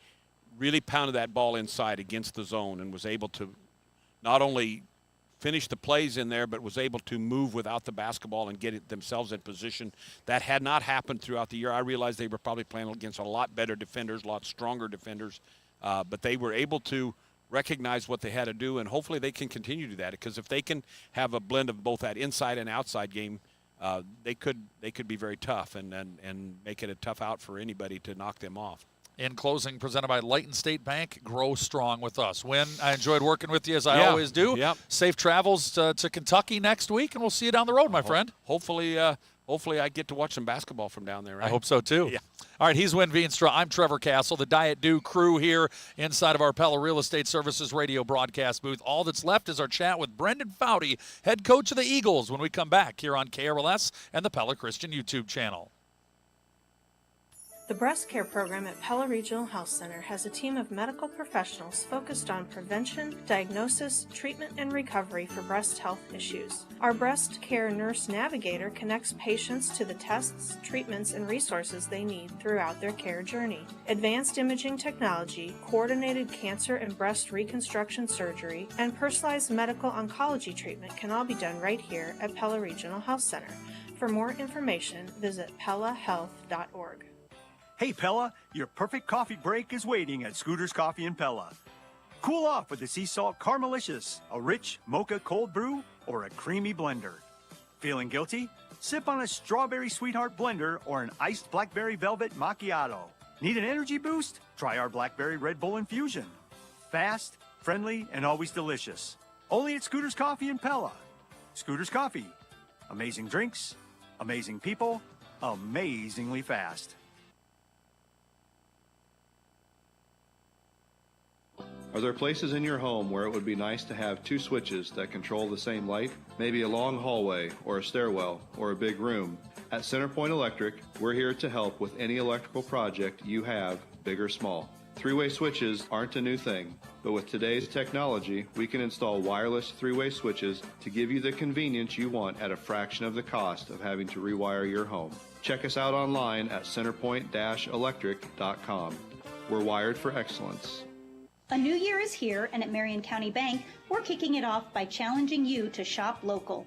really pounded that ball inside against the zone and was able to not only finish the plays in there, but was able to move without the basketball and get it themselves in position. That had not happened throughout the year. I realized they were probably playing against a lot better defenders, a lot stronger defenders, but they were able to recognize what they had to do, and hopefully they can continue to do that, because if they can have a blend of both that inside and outside game, they could be very tough and make it a tough out for anybody to knock them off. In closing, presented by Lighton State Bank, grow strong with us. Win, I enjoyed working with you as I always do. Yep. Safe travels to Kentucky next week, and we'll see you down the road, my friend. Hopefully I get to watch some basketball from down there, right? I hope so, too. Yeah. All right, he's Win Veenstra. I'm Trevor Castle, the Diet Dew crew here inside of our Pella Real Estate Services radio broadcast booth. All that's left is our chat with Brendan Foudy, head coach of the Eagles, when we come back here on KRLS and the Pella Christian YouTube channel. The breast care program at Pella Regional Health Center has a team of medical professionals focused on prevention, diagnosis, treatment, and recovery for breast health issues. Our breast care nurse navigator connects patients to the tests, treatments, and resources they need throughout their care journey. Advanced imaging technology, coordinated cancer and breast reconstruction surgery, and personalized medical oncology treatment can all be done right here at Pella Regional Health Center. For more information, visit pellahealth.org. Hey Pella, your perfect coffee break is waiting at Scooter's Coffee in Pella. Cool off with the sea salt Caramelicious, a rich mocha cold brew, or a creamy blender. Feeling guilty? Sip on a strawberry sweetheart blender or an iced blackberry velvet macchiato. Need an energy boost? Try our blackberry Red Bull infusion. Fast, friendly, and always delicious. Only at Scooter's Coffee in Pella. Scooter's Coffee. Amazing drinks, amazing people, amazingly fast. Are there places in your home where it would be nice to have two switches that control the same light? Maybe a long hallway, or a stairwell, or a big room? At CenterPoint Electric, we're here to help with any electrical project you have, big or small. Three-way switches aren't a new thing, but with today's technology, we can install wireless three-way switches to give you the convenience you want at a fraction of the cost of having to rewire your home. Check us out online at centerpoint-electric.com. We're wired for excellence. A new year is here, and at Marion County Bank, we're kicking it off by challenging you to shop local.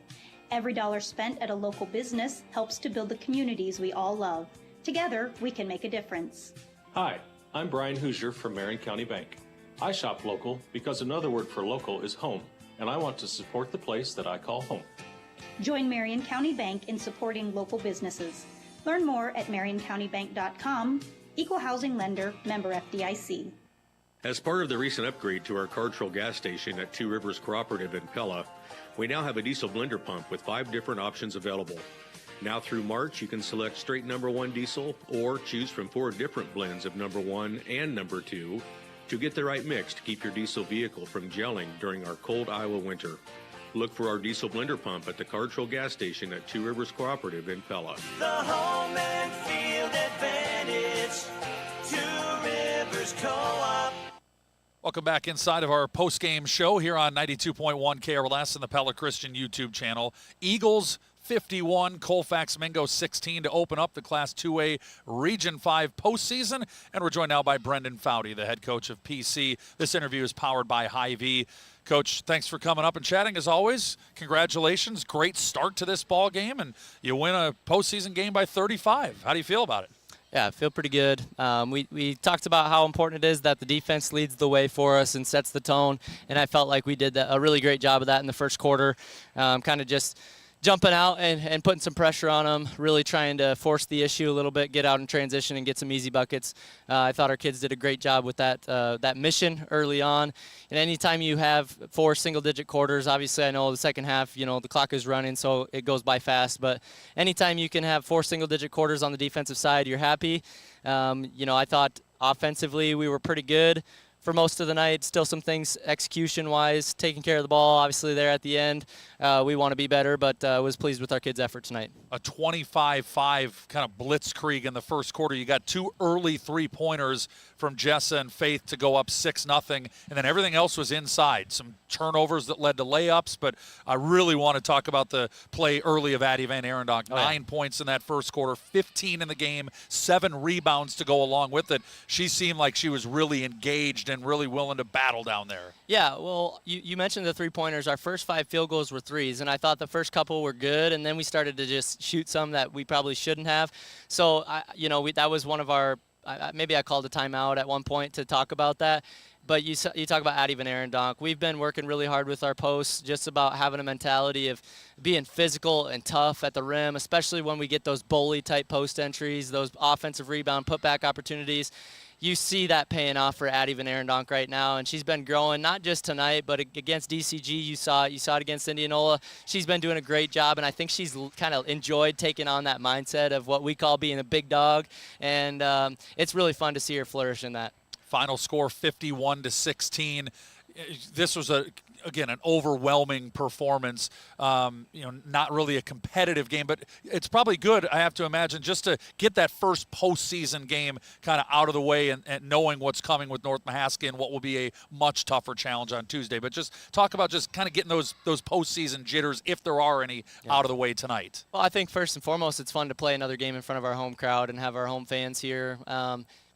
Every dollar spent at a local business helps to build the communities we all love. Together, we can make a difference. Hi, I'm Brian Hoosier from Marion County Bank. I shop local because another word for local is home, and I want to support the place that I call home. Join Marion County Bank in supporting local businesses. Learn more at marioncountybank.com. Equal housing lender, member FDIC. As part of the recent upgrade to our Cartrol gas station at Two Rivers Cooperative in Pella, we now have a diesel blender pump with 5 different options available. Now through March, you can select straight number 1 diesel or choose from 4 different blends of number 1 and number 2 to get the right mix to keep your diesel vehicle from gelling during our cold Iowa winter. Look for our diesel blender pump at the Cartrol gas station at Two Rivers Cooperative in Pella. The home and field advantage, Two Rivers Co-op. Welcome back inside of our post-game show here on 92.1 KRLS and the Pella Christian YouTube channel. Eagles 51, Colfax-Mingo 16 to open up the Class 2A Region 5 postseason. And we're joined now by Brendan Foudy, the head coach of PC. This interview is powered by Hy-Vee. Coach, thanks for coming up and chatting as always. Congratulations. Great start to this ball game, and you win a postseason game by 35. How do you feel about it? Yeah, I feel pretty good. We talked about how important it is that the defense leads the way for us and sets the tone, and I felt like we did a really great job of that in the first quarter. Kind of just, jumping out and putting some pressure on them, really trying to force the issue a little bit, get out in transition and get some easy buckets. I thought our kids did a great job with that mission early on. And anytime you have 4 single-digit quarters, obviously I know the second half, the clock is running, so it goes by fast. But anytime you can have 4 single-digit quarters on the defensive side, you're happy. I thought offensively we were pretty good for most of the night. Still some things execution-wise, taking care of the ball, obviously there at the end. We want to be better, but was pleased with our kids' effort tonight. A 25-5 kind of blitzkrieg in the first quarter. You got 2 early 3-pointers from Jessa and Faith to go up 6-0, and then everything else was inside. Some turnovers that led to layups, but I really want to talk about the play early of Addie Van Arendonk. 9 points in that first quarter, 15 in the game, 7 rebounds to go along with it. She seemed like she was really engaged and really willing to battle down there. Yeah, well, you mentioned the 3-pointers. Our first 5 field goals were 3s, and I thought the first couple were good, and then we started to just shoot some that we probably shouldn't have. So, that was one of our maybe I called a timeout at one point to talk about that. But you talk about Addie Van Arendonk. We've been working really hard with our posts, just about having a mentality of being physical and tough at the rim, especially when we get those bully-type post entries, those offensive rebound putback opportunities. You see that paying off for Addie Van Arendonk right now, and she's been growing, not just tonight, but against DCG. You saw it against Indianola. She's been doing a great job, and I think she's kind of enjoyed taking on that mindset of what we call being a big dog, and it's really fun to see her flourish in that. Final score 51-16. This was again, an overwhelming performance. Not really a competitive game, but it's probably good, I have to imagine, just to get that first postseason game kind of out of the way and knowing what's coming with North Mahaska and what will be a much tougher challenge on Tuesday. But just talk about just kind of getting those postseason jitters, if there are any, out of the way tonight. Well, I think first and foremost, it's fun to play another game in front of our home crowd and have our home fans here.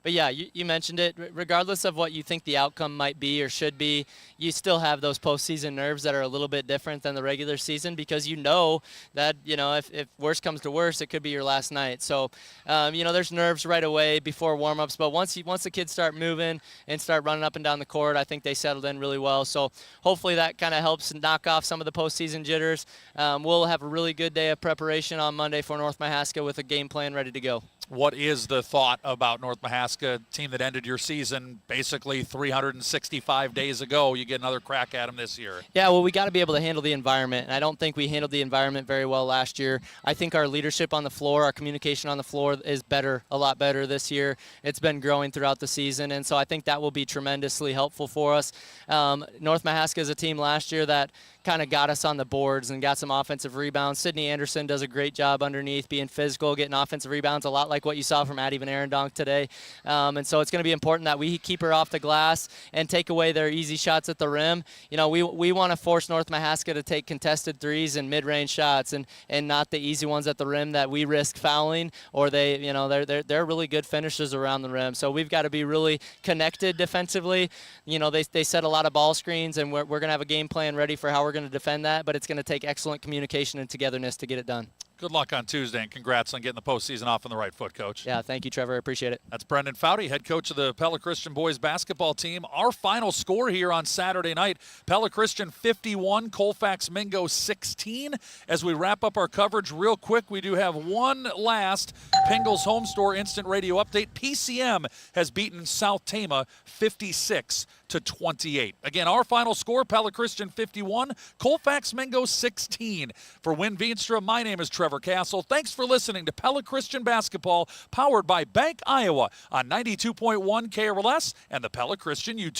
But yeah, you mentioned it. Regardless of what you think the outcome might be or should be, you still have those postseason nerves that are a little bit different than the regular season, because that, if worse comes to worse, it could be your last night. So, there's nerves right away before warm-ups. But once the kids start moving and start running up and down the court, I think they settled in really well. So hopefully that kind of helps knock off some of the postseason jitters. We'll have a really good day of preparation on Monday for North Mahaska with a game plan ready to go. What is the thought about North Mahaska, team that ended your season basically 365 days ago? You get another crack at them this year. Yeah, well, we got to be able to handle the environment, and I don't think we handled the environment very well last year. I think our leadership on the floor, our communication on the floor is a lot better this year. It's been growing throughout the season, and so I think that will be tremendously helpful for us. North Mahaska is a team last year that kind of got us on the boards and got some offensive rebounds. Sydney Anderson does a great job underneath, being physical, getting offensive rebounds, a lot like what you saw from Addie Van Arendonk today. And so it's going to be important that we keep her off the glass and take away their easy shots at the rim. We want to force North Mahaska to take contested threes and mid-range shots and not the easy ones at the rim that we risk fouling, or they're really good finishers around the rim. So we've got to be really connected defensively. They set a lot of ball screens, and we're going to have a game plan ready for how we're going to defend that, but it's going to take excellent communication and togetherness to get it done. Good luck on Tuesday, and congrats on getting the postseason off on the right foot, Coach. Yeah, thank you, Trevor. I appreciate it. That's Brendan Foudy, head coach of the Pella Christian boys basketball team. Our final score here on Saturday night, Pella Christian 51, Colfax-Mingo 16. As we wrap up our coverage real quick, we do have one last Pingle's Home Store Instant Radio update. PCM has beaten South Tama 56-28. Again, our final score, Pella Christian 51, Colfax-Mingo 16. For Win Veenstra, my name is Trevor Castle. Thanks for listening to Pella Christian Basketball, powered by Bank Iowa on 92.1 KRLS and the Pella Christian YouTube.